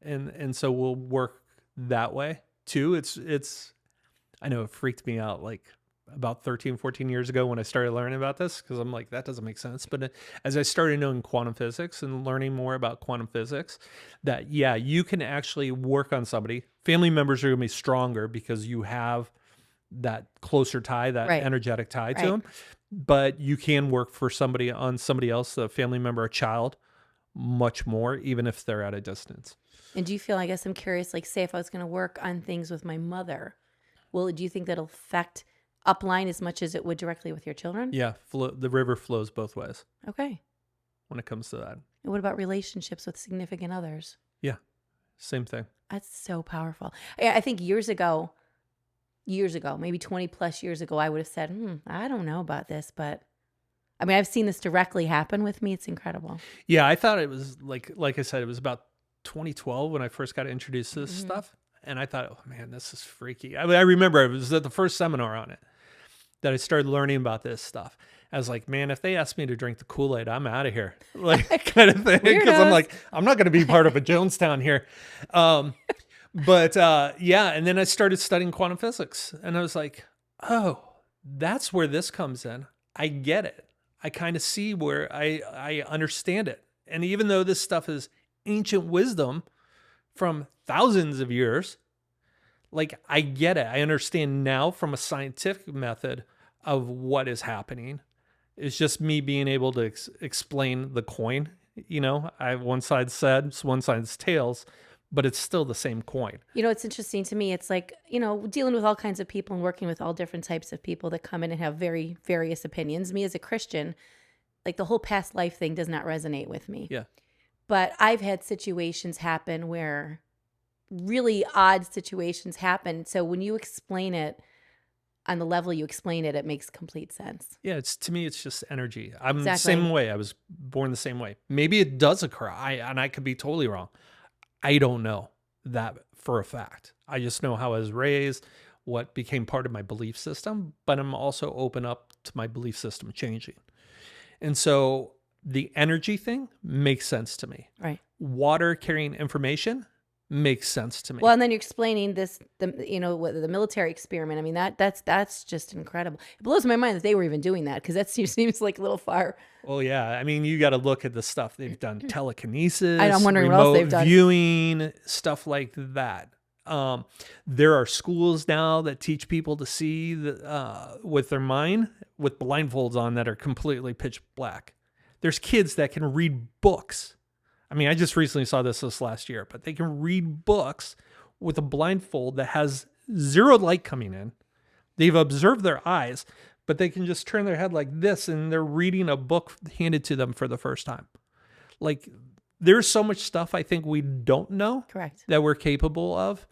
And so we'll work that way too. It's I know it freaked me out like about 13, 14 years ago when I started learning about this, because I'm like, that doesn't make sense. But as I started knowing quantum physics and learning more about quantum physics, that, yeah, you can actually work on somebody. Family members are going to be stronger because you have that closer tie, that Right. energetic tie to Right. them. But you can work for somebody on somebody else, a family member, a child, much more, even if they're at a distance. And do you feel, I guess I'm curious, like say if I was going to work on things with my mother, well, do you think that'll affect upline as much as it would directly with your children? Yeah, the river flows both ways Okay. when it comes to that. And what about relationships with significant others? Yeah, same thing. That's so powerful. I think years ago, maybe 20 plus years ago, I would have said, I don't know about this, but I mean, I've seen this directly happen with me. It's incredible. Yeah, I thought it was like I said, it was about 2012 when I first got introduced to this stuff. And I thought, oh man, this is freaky. I mean, I remember it was at the first seminar on it that I started learning about this stuff. I was like, man, if they ask me to drink the Kool-Aid, I'm out of here. Like kind of thing. Because I'm like, I'm not going to be part of a Jonestown here. But yeah, and then I started studying quantum physics. And I was like, oh, that's where this comes in. I get it. I kind of see where I understand it. And even though this stuff is ancient wisdom from thousands of years, like I get it. I understand now from a scientific method of what is happening. It's just me being able to explain the coin. You know, I have one side's heads, one side's tails, but it's still the same coin. You know, it's interesting to me. It's like, dealing with all kinds of people and working with all different types of people that come in and have very various opinions. Me as a Christian, like the whole past life thing does not resonate with me. Yeah. But I've had situations happen where really odd situations happen. So when you explain it on the level you explain it, it makes complete sense. Yeah, to me, it's just energy. I'm Exactly. the same way. I was born the same way. Maybe it does occur. I could be totally wrong. I don't know that for a fact. I just know how I was raised, what became part of my belief system, but I'm also open up to my belief system changing. And so the energy thing makes sense to me. Right. Water carrying information makes sense to me. Well, and then you're explaining this, the military experiment. I mean, that's just incredible. It blows my mind that they were even doing that, because that seems like a little far. Oh yeah, I mean, you got to look at the stuff they've done: telekinesis, I'm wondering what else they've done. Viewing, stuff like that. There are schools now that teach people to see with their mind with blindfolds on that are completely pitch black. There's kids that can read books. I mean, I just recently saw this last year, but they can read books with a blindfold that has zero light coming in. They've observed their eyes, but they can just turn their head like this and they're reading a book handed to them for the first time. Like, there's so much stuff I think we don't know. Correct. That we're capable of.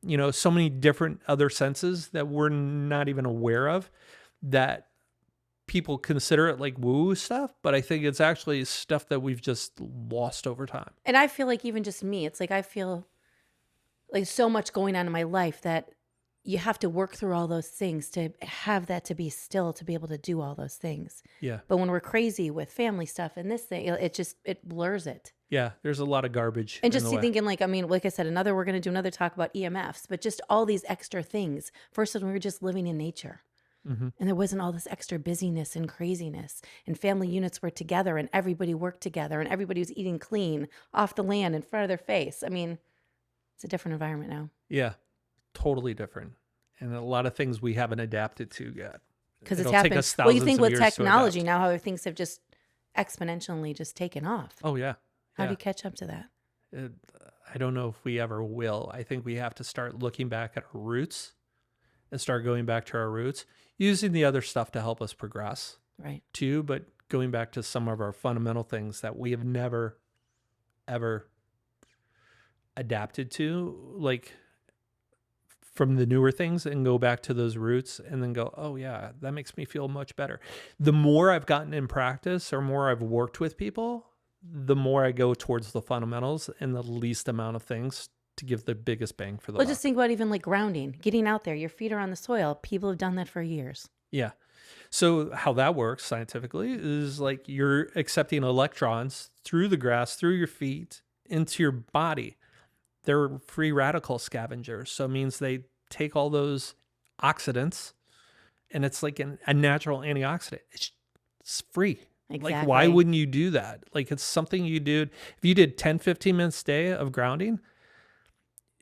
You know, so many different other senses that we're not even aware of, that people consider it like woo stuff, but I think it's actually stuff that we've just lost over time. And I feel like even just me, it's like I feel like so much going on in my life that you have to work through all those things to have that to be still, to be able to do all those things. Yeah. But when we're crazy with family stuff and this thing, it blurs it. Yeah, there's a lot of garbage. And just thinking, like, I mean, like I said, we're going to do another talk about EMFs, but just all these extra things. First, when we were just living in nature. Mm-hmm. And there wasn't all this extra busyness and craziness, and family units were together and everybody worked together and everybody was eating clean off the land in front of their face. I mean, it's a different environment now. Yeah, totally different. And a lot of things we haven't adapted to yet. Because it's happened. Well, you think with technology now, how things have just exponentially just taken off. Oh, yeah. How do you catch up to that? I don't know if we ever will. I think we have to start looking back at our roots and start going back to our roots, using the other stuff to help us progress. Right. Too, but going back to some of our fundamental things that we have never, ever adapted to, like from the newer things, and go back to those roots and then go, oh yeah, that makes me feel much better. The more I've gotten in practice or more I've worked with people, the more I go towards the fundamentals and the least amount of things to give the biggest bang for the buck. Well, just think about even like grounding, getting out there, your feet are on the soil. People have done that for years. Yeah. So how that works scientifically is like you're accepting electrons through the grass, through your feet, into your body. They're free radical scavengers. So it means they take all those oxidants and it's like a natural antioxidant. It's free. Like, why Exactly. wouldn't you do that? Like, it's something you do. If you did 10, 15 minutes a day of grounding,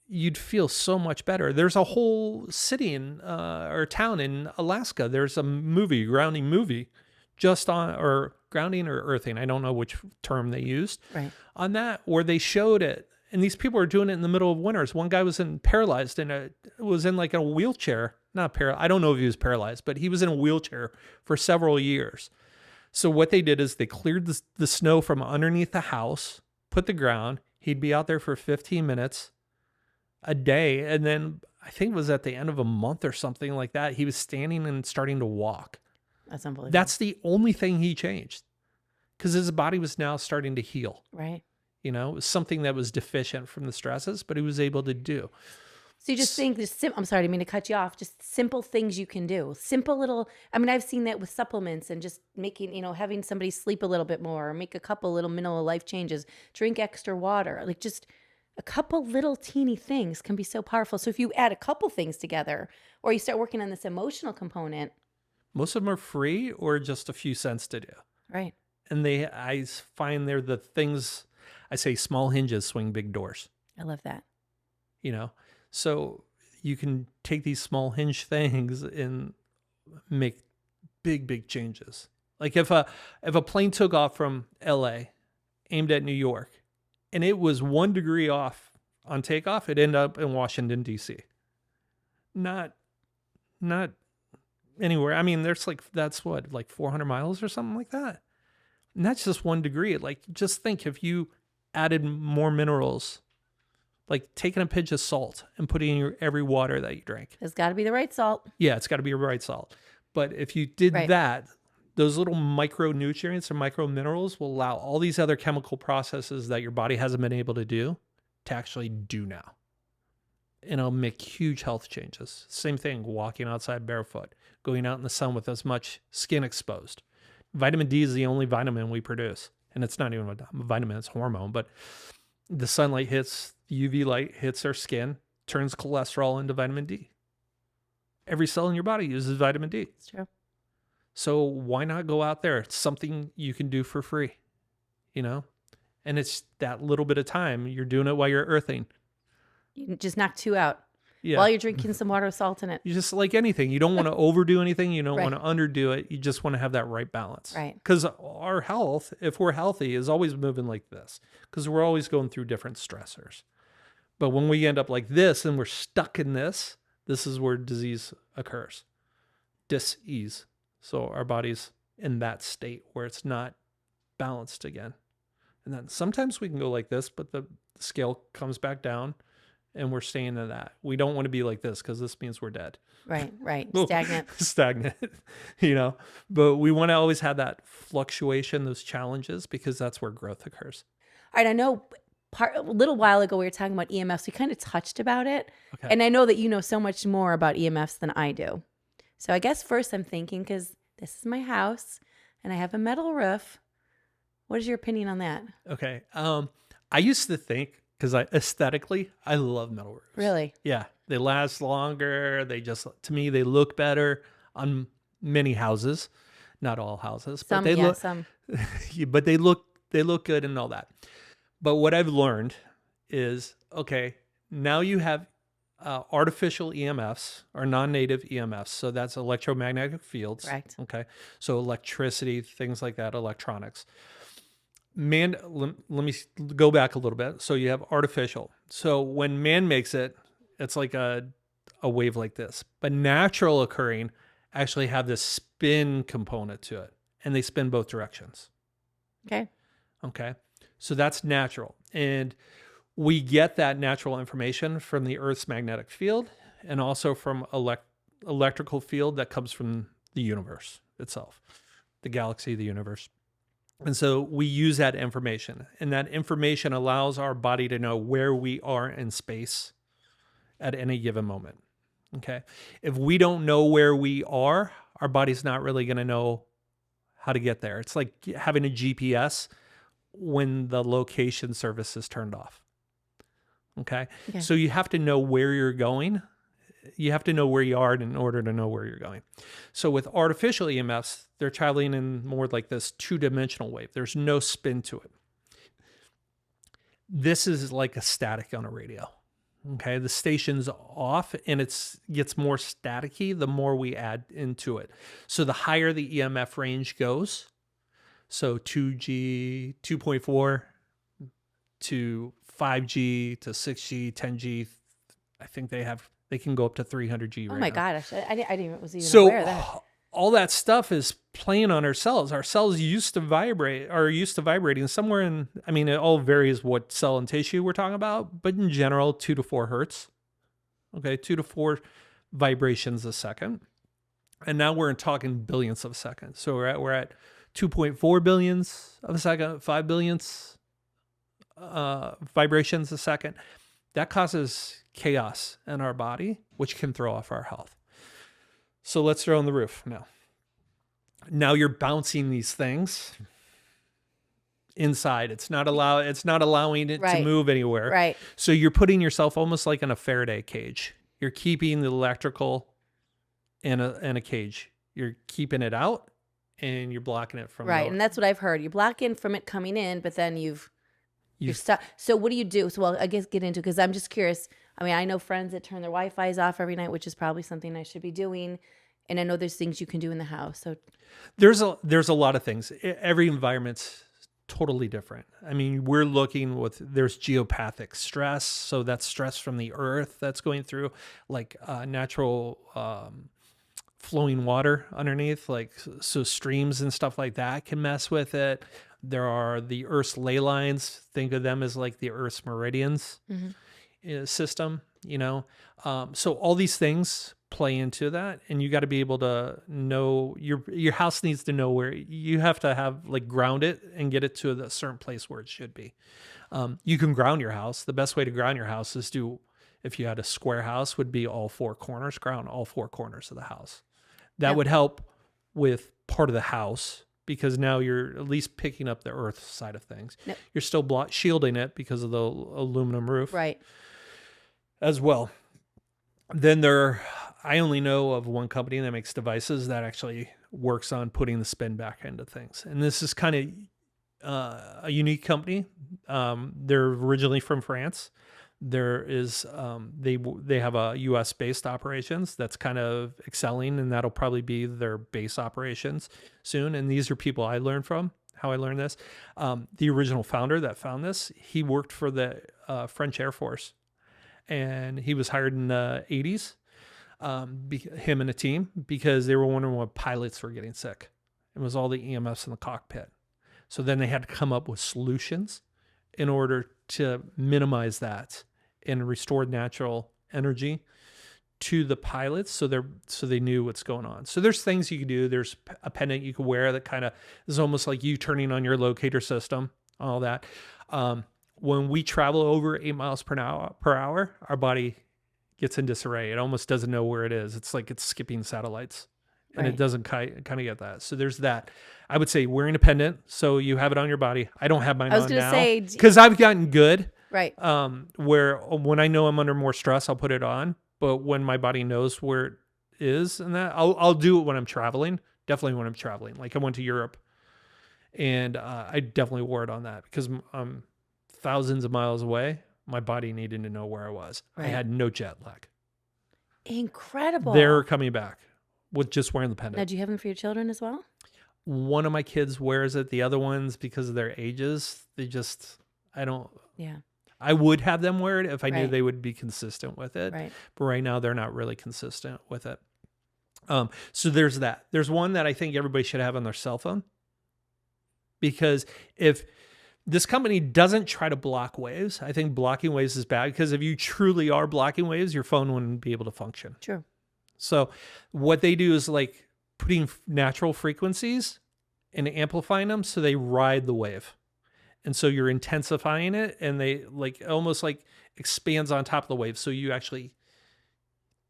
you'd feel so much better. There's a whole city or town in Alaska. There's a grounding movie, just on, or grounding or earthing. I don't know which term they used Right. on that, where they showed it. And these people are doing it in the middle of winters. One guy was paralyzed and was in like a wheelchair. Not paralyzed. I don't know if he was paralyzed, but he was in a wheelchair for several years. So what they did is they cleared the snow from underneath the house, put the ground. He'd be out there for 15 minutes a day. And then I think it was at the end of a month or something like that, he was standing and starting to walk. That's unbelievable. That's the only thing he changed, because his body was now starting to heal. Right. You know, it was something that was deficient from the stresses, but he was able to do. So you just think I'm sorry, I didn't mean to cut you off. Just simple things you can do. Simple little, I mean, I've seen that with supplements and just making, having somebody sleep a little bit more or make a couple little minimal life changes, drink extra water, like just a couple little teeny things can be so powerful. So if you add a couple things together or you start working on this emotional component. Most of them are free or just a few cents to do. Right. And I find they're the things, I say small hinges swing big doors. I love that. So you can take these small hinge things and make big, big changes. Like if a plane took off from LA, aimed at New York, and it was 1 degree off on takeoff, it ended up in Washington, D.C. Not anywhere. I mean, that's what, like 400 miles or something like that. And that's just 1 degree. Like, just think if you added more minerals, like taking a pinch of salt and putting in your every water that you drink. It's got to be the right salt. Yeah, it's got to be the right salt. But if you did that, those little micronutrients or micro minerals will allow all these other chemical processes that your body hasn't been able to do to actually do now. And it'll make huge health changes. Same thing, walking outside barefoot, going out in the sun with as much skin exposed. Vitamin D is the only vitamin we produce. And it's not even a vitamin, it's hormone. But the sunlight hits, UV light hits our skin, turns cholesterol into vitamin D. Every cell in your body uses vitamin D. It's true. So why not go out there? It's something you can do for free, And it's that little bit of time. You're doing it while you're earthing. You can just knock 2 out. Yeah. While you're drinking some water with salt in it. You just, like anything. You don't want to overdo anything. You don't Right. want to underdo it. You just want to have that right balance. Right. Because our health, if we're healthy, is always moving like this. Because we're always going through different stressors. But when we end up like this and we're stuck in this is where disease occurs. Dis-ease. So our body's in that state where it's not balanced again. And then sometimes we can go like this, but the scale comes back down and we're staying in that. We don't want to be like this because this means we're dead. Right. Stagnant. Stagnant, But we want to always have that fluctuation, those challenges, because that's where growth occurs. All right. I know a little while ago we were talking about EMFs. We kind of touched about it. Okay. And I know that you know so much more about EMFs than I do. So I guess first I'm thinking, because this is my house and I have a metal roof. What is your opinion on that? Okay. I used to think, because aesthetically, I love metal roofs. Really? Yeah. They last longer. To me, they look better on many houses. Not all houses. Some, but they some. But they look good and all that. But what I've learned is, okay, now you have artificial EMFs or non-native EMFs. So that's electromagnetic fields. Correct. Okay. So electricity, things like that, electronics. Let me go back a little bit. So you have artificial. So when man makes it, it's like a wave like this. But natural occurring actually have this spin component to it. And they spin both directions. Okay. So that's natural. And we get that natural information from the Earth's magnetic field and also from electrical field that comes from the universe itself, the galaxy, the universe. And so we use that information, and that information allows our body to know where we are in space at any given moment. Okay. If we don't know where we are, our body's not really going to know how to get there. It's like having a GPS when the location service is turned off. Okay. So you have to know where you're going you have to know where you are in order to know where you're going. So with artificial EMFs, they're traveling in more like this 2-dimensional wave. There's no spin to it. This is like a static on a radio. Okay, the station's off and it gets more staticky the more we add into it. So the higher the EMF range goes, so 2G, 2.4 to 5G to 6G, 10G, I think they can go up to 300G Oh right my now. gosh, I didn't even was even So aware of that. all that stuff is playing on our cells. Our cells used to vibrating somewhere in, I mean, it all varies what cell and tissue we're talking about, but in general, 2 to 4 hertz. Okay, 2 to 4 vibrations a second. And now we're talking billions of seconds. So we're at 2.4 billions of a second, 5 billionths vibrations a second. That causes chaos in our body, which can throw off our health. So let's throw on the roof now. Now you're bouncing these things inside. It's not allowing it to move anywhere. Right. So you're putting yourself almost like in a Faraday cage. You're keeping the electrical in a cage. You're keeping it out and you're blocking it from Right. going. And that's what I've heard. You block in from it coming in, but then you're stuck. So what do you do? So, well, I guess get into, because I'm just curious. I mean, I know friends that turn their Wi-Fi's off every night, which is probably something I should be doing. And I know there's things you can do in the house. So there's a lot of things. Every environment's totally different. I mean, we're looking there's geopathic stress. So that's stress from the earth that's going through, like natural flowing water underneath, like so streams and stuff like that can mess with it. There are the Earth's ley lines. Think of them as like the Earth's meridians system, you know? So all these things play into that, and you got to be able to know your house needs to know where you have to have, like, ground it and get it to a certain place where it should be. You can ground your house. The best way to ground your house is if you had a square house, would be all 4 corners, ground all 4 corners of the house. That would help with part of the house, because now you're at least picking up the earth side of things. Yep. You're still shielding it because of the aluminum roof. Right. As well. Then I only know of one company that makes devices that actually works on putting the spin back into things. And this is kind of a unique company. They're originally from France. There is they have a U.S. based operations that's kind of excelling, and that'll probably be their base operations soon. And these are people I learned from. How I learned this, the original founder that found this, he worked for the French Air Force, and he was hired in the 80s. Him and a team, because they were wondering why pilots were getting sick. It was all the EMFs in the cockpit. So then they had to come up with solutions in order to minimize that and restore natural energy to the pilots, so they knew what's going on. So there's things you can do. There's a pendant you can wear that kind of is almost like you turning on your locator system, all that. When we travel over 8 miles per hour, our body gets in disarray. It almost doesn't know where it is. It's like it's skipping satellites, and it doesn't kind of get that. So there's that. I would say wearing a pendant, so you have it on your body. I don't have mine on now. I was going to say, because I've gotten good. Right. Where when I know I'm under more stress, I'll put it on. But when my body knows where it is, and that I'll do it when I'm traveling. Definitely when I'm traveling. Like I went to Europe, and I definitely wore it on that because I'm thousands of miles away. My body needed to know where I was. Right. I had no jet lag. Incredible. They're coming back with just wearing the pendant. Now, do you have them for your children as well? One of my kids wears it. The other ones, because of their ages, I don't. Yeah. I would have them wear it if I knew they would be consistent with it. Right. But right now, they're not really consistent with it. So there's that. There's one that I think everybody should have on their cell phone. Because if this company doesn't try to block waves, I think blocking waves is bad, because if you truly are blocking waves, your phone wouldn't be able to function. True. So what they do is like putting natural frequencies and amplifying them so they ride the wave. And so you're intensifying it, and they like almost like expands on top of the wave. So you actually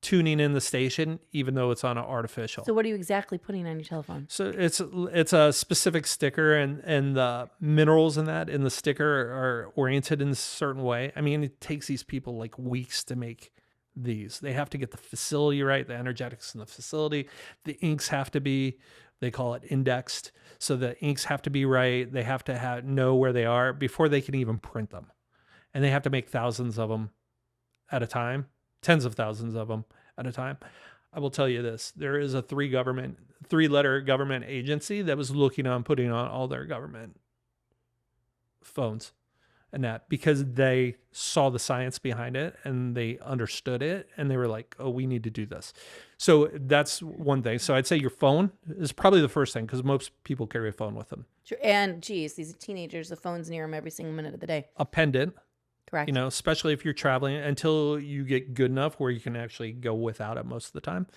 tuning in the station, even though it's on an artificial. So what are you exactly putting on your telephone? So it's a specific sticker, and the minerals in the sticker are oriented in a certain way. I mean, it takes these people like weeks to make these. They have to get the facility right, the energetics in the facility. The inks have to be, they call it indexed. So the inks have to be right. They have to know where they are before they can even print them. And they have to make thousands of them at a time, tens of thousands of them at a time. I will tell you this, there is a three-letter government agency that was looking on putting on all their government phones and that, because they saw the science behind it and they understood it and they were like, oh, we need to do this. So that's one thing. So I'd say your phone is probably the first thing, because most people carry a phone with them. Sure. And geez, these teenagers, the phone's near them every single minute of the day. A pendant. Correct. You know, especially if you're traveling, until you get good enough where you can actually go without it most of the time.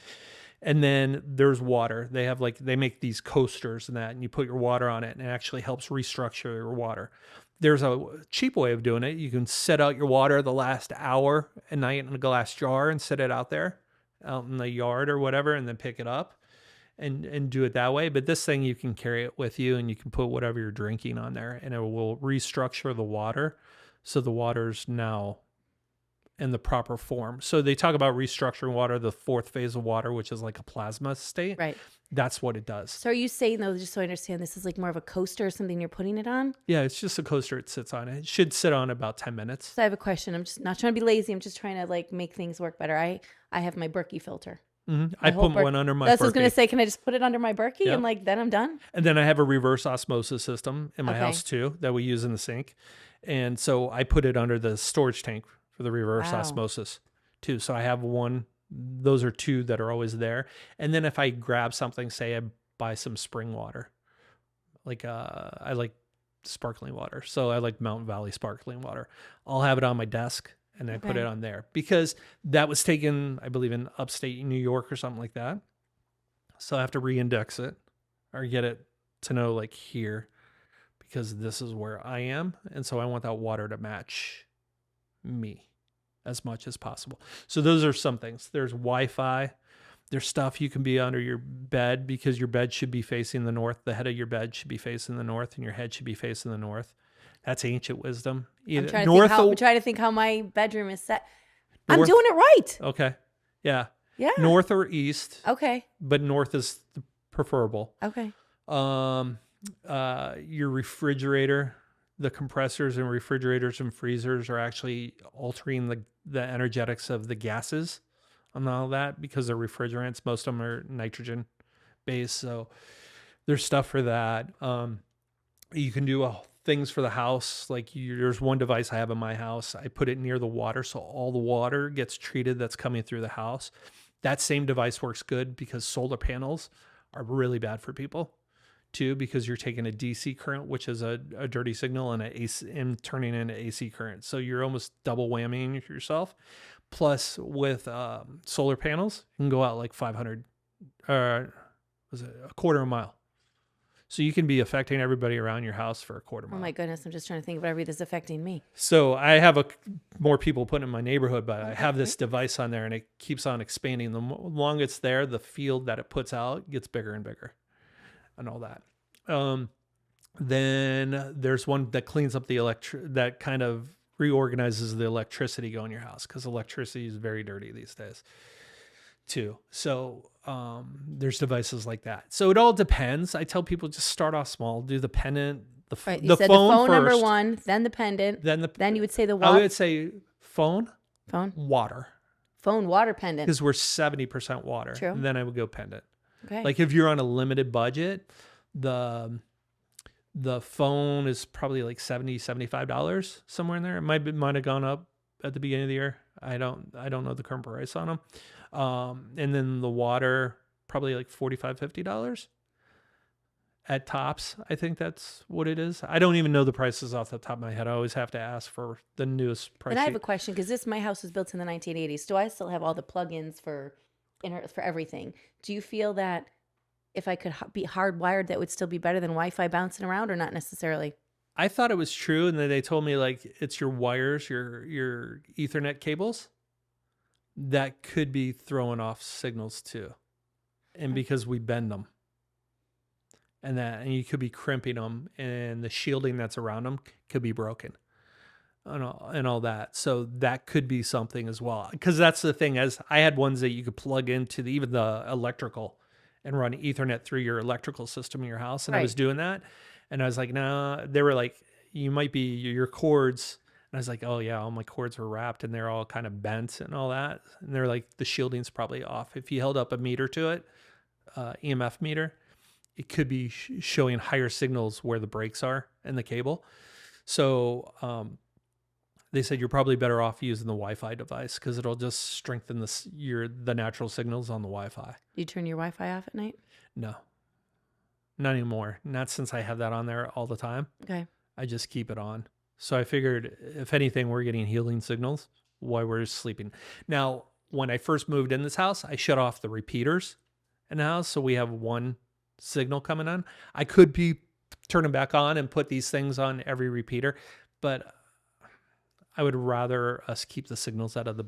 And then there's water. They make these coasters and that, and you put your water on it and it actually helps restructure your water. There's a cheap way of doing it. You can set out your water the last hour at night in a glass jar and set it out there out in the yard or whatever, and then pick it up and do it that way. But this thing, you can carry it with you and you can put whatever you're drinking on there and it will restructure the water. So the water's now in the proper form. So they talk about restructuring water, the fourth phase of water, which is like a plasma state. Right. That's what it does. So are you saying, though, just so I understand, this is like more of a coaster or something you're putting it on? Yeah, it's just a coaster it sits on. It should sit on about 10 minutes. So I have a question. I'm just not trying to be lazy. I'm just trying to like make things work better. I have my Berkey filter. Mm-hmm. I put one under my That's what I was Berkey. going to say. Can I just put it under my Berkey Yep. and like then I'm done? And then I have a reverse osmosis system in my Okay. house too that we use in the sink. And so I put it under the storage tank for the reverse Wow. osmosis too. So I have one, those are two that are always there. And then if I grab something, say I buy some spring water, like I like sparkling water. So I like Mountain Valley sparkling water. I'll have it on my desk and I put Okay. it on there, because that was taken, I believe, in upstate New York or something like that. So I have to re-index it or get it to know like here, because this is where I am. And so I want that water to match me as much as possible. So those are some things. There's Wi-Fi. There's stuff you can be under your bed, because your bed should be facing the north. The head of your bed should be facing the north and your head should be facing the north. That's ancient wisdom. I'm Either trying to think how my bedroom is set. I'm North? doing it right. Okay. Yeah. Yeah. North or east, Okay. but north is preferable. Okay. Your refrigerator, the compressors and refrigerators and freezers are actually altering the energetics of the gases on all that, because they're refrigerants. Most of them are nitrogen based. So there's stuff for that. You can do things for the house. Like there's one device I have in my house. I put it near the water, so all the water gets treated that's coming through the house. That same device works good, because solar panels are really bad for people too, because you're taking a DC current, which is a dirty signal, and turning into AC current. So you're almost double whammying yourself. Plus with solar panels, you can go out like 500, was it a quarter of a mile? So you can be affecting everybody around your house for a quarter mile. Oh my goodness. I'm just trying to think of whatever that's affecting me. So I have more people put in my neighborhood, but I have this device on there and it keeps on expanding. The longer it's there, the field that it puts out gets bigger and bigger and all that. Then there's one that cleans up that kind of reorganizes the electricity going in your house, because electricity is very dirty these days too. So there's devices like that. So it all depends. I tell people just start off small, do the pendant, the Right. You the said phone the phone first, number one, then the pendant. Then you would say the I what? would say phone, water, Phone, water, pendant. because we're 70% water. True. And then I would go pendant. Okay. Like if you're on a limited budget, the phone is probably like $75 somewhere in there. It might have gone up at the beginning of the year. I don't know the current price on them. And then the water, probably like $45-50 at tops. I think that's what it is. I don't even know the prices off the top of my head. I always have to ask for the newest price. And I have sheet. a question, because my house was built in the 1980s. Do I still have all the plugins for everything? Do you feel that if I could be hardwired, that would still be better than Wi-Fi bouncing around, or not necessarily? I thought it was true, and then they told me like it's your wires, your Ethernet cables that could be throwing off signals too, and because we bend them, and you could be crimping them, and the shielding that's around them could be broken. and all that. So that could be something as well. Because that's the thing, as I had ones that you could plug into even the electrical and run Ethernet through your electrical system in your house. And I was Right. doing that. And I was like, nah, they were like, you might be your cords. And I was like, oh yeah, all my cords were wrapped and they're all kind of bent and all that. And they're like, the shielding's probably off. If you held up a meter to it, EMF meter, it could be showing higher signals where the breaks are in the cable. So, they said you're probably better off using the Wi-Fi device because it'll just strengthen the natural signals on the Wi-Fi. You turn your Wi-Fi off at night? No, not anymore. Not since I have that on there all the time. Okay. I just keep it on. So I figured if anything, we're getting healing signals while we're sleeping. Now, when I first moved in this house, I shut off the repeaters in the house. So we have one signal coming on. I could be turning back on and put these things on every repeater, but I would rather us keep the signals out of the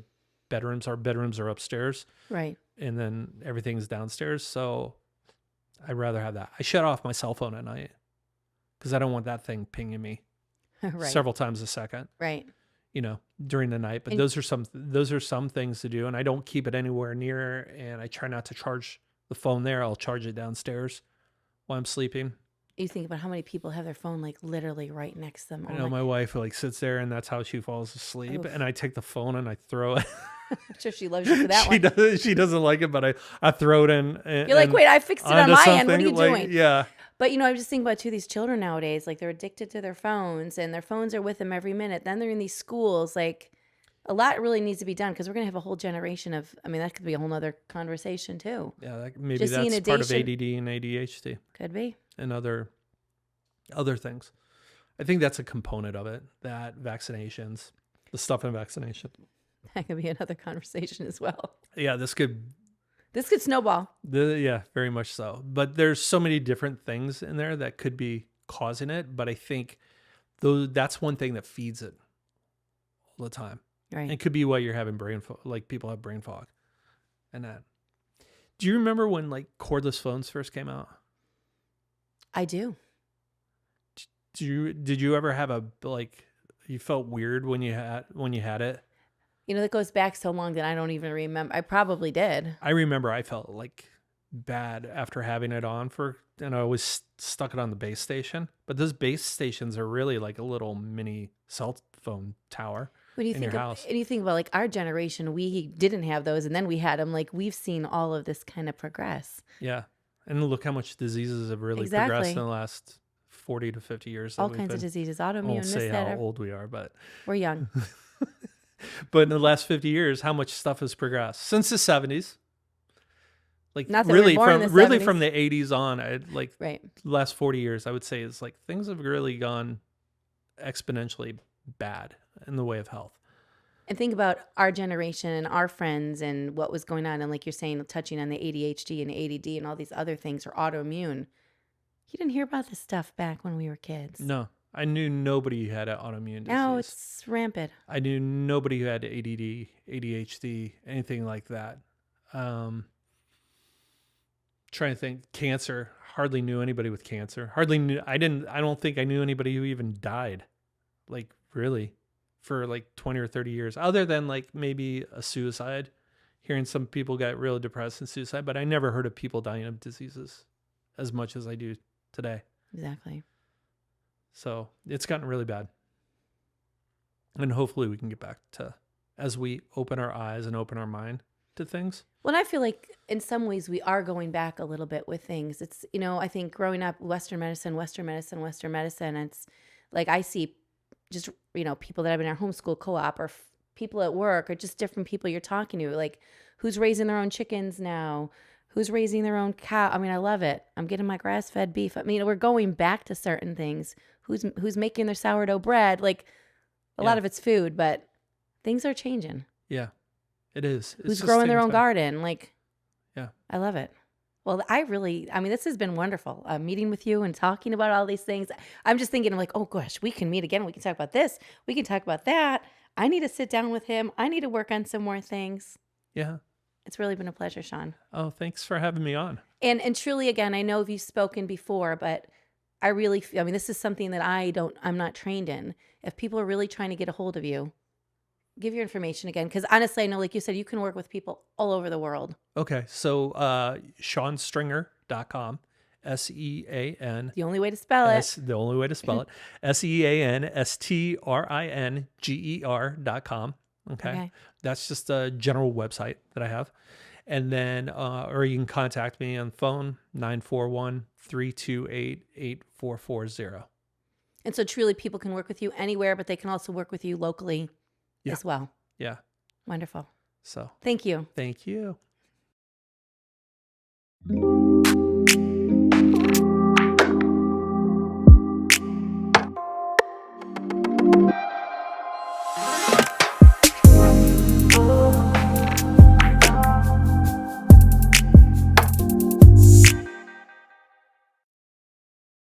bedrooms. Our bedrooms are upstairs. Right. And then everything's downstairs. So I'd rather have that. I shut off my cell phone at night because I don't want that thing pinging me Right. several times a second, Right. during the night. But And those are some things to do. And I don't keep it anywhere near, and I try not to charge the phone there. I'll charge it downstairs while I'm sleeping. you think about how many people have their phone like literally right next to them. I know my wife like sits there and that's how she falls asleep. Oof. And I take the phone and I throw it. I'm sure she loves you for that one. She doesn't like it, but I throw it in. You're like, wait, I fixed it on onto my end. What are something, you doing? Yeah. But I'm just thinking about too these children nowadays. Like they're addicted to their phones, and their phones are with them every minute. Then they're in these schools. Like a lot really needs to be done because we're gonna have a whole generation of. I mean, that could be a whole nother conversation too. Yeah, maybe Just the that's part of inundation. ADD and ADHD Could be. and other things. I think that's a component of it, that vaccinations, the stuff in vaccination. That could be another conversation as well. Yeah, this could snowball. yeah, very much so. But there's so many different things in there that could be causing it. But I think that's one thing that feeds it all the time. Right. It could be why you're having brain fog, like people have brain fog and that. Do you remember when like cordless phones first came out? I do. Did you ever have you felt weird when you had it? That goes back so long that I don't even remember. I probably did. I remember I felt like bad after having it on and I always stuck it on the base station. But those base stations are really like a little mini cell phone tower When you in think your house. and you think about like our generation, we didn't have those, and then we had them. Like we've seen all of this kind of progress. Yeah. And look how much diseases have really Exactly. progressed in the last 40 to 50 years. All kinds of diseases, I autoimmune, won't this, say that. how old we are, but We're young. but in the last 50 years, how much stuff has progressed since the 70s? Like Not that we were born in the really 70s. from the 80s on, Right. the last 40 years, I would say is like things have really gone exponentially bad in the way of health. And think about our generation and our friends and what was going on. And like you're saying, touching on the ADHD and ADD and all these other things or autoimmune. You didn't hear about this stuff back when we were kids. No, I knew nobody who had an autoimmune disease. Now it's rampant. I knew nobody who had ADD, ADHD, anything like that. Trying to think, cancer. Hardly knew anybody with cancer. I don't think I knew anybody who even died. Like really, for like 20 or 30 years, other than like maybe a suicide. Hearing some people got really depressed and suicide, but I never heard of people dying of diseases as much as I do today. Exactly. So it's gotten really bad. And hopefully we can get back to, as we open our eyes and open our mind to things. Well, and I feel like in some ways we are going back a little bit with things. It's, I think growing up, Western medicine, it's like I see just, people that have been in our homeschool co-op or people at work or just different people you're talking to, like who's raising their own chickens now, who's raising their own cow. I mean, I love it. I'm getting my grass-fed beef. I mean, we're going back to certain things. Who's making their sourdough bread? Like a lot of it's food, but things are changing. Yeah, it is. Who's growing their own garden? Like, yeah, I love it. Well, this has been wonderful. Meeting with you and talking about all these things. I'm just thinking, I'm like, oh gosh, we can meet again. We can talk about this. We can talk about that. I need to sit down with him. I need to work on some more things. Yeah. It's really been a pleasure, Sean. Oh, thanks for having me on. And truly, again, I know you've spoken before, but I really, I mean, this is something that I'm not trained in. If people are really trying to get a hold of you, give your information again. Because honestly, I know, like you said, you can work with people all over the world. Okay. So, SeanStringer.com, SEAN. The only way to spell it. The only way to spell it, SeanStringer.com. Okay. That's just a general website that I have. And then, or you can contact me on the phone, 941-328-8440. And so truly people can work with you anywhere, but they can also work with you locally as well. Yeah. Wonderful. So Thank you. thank you.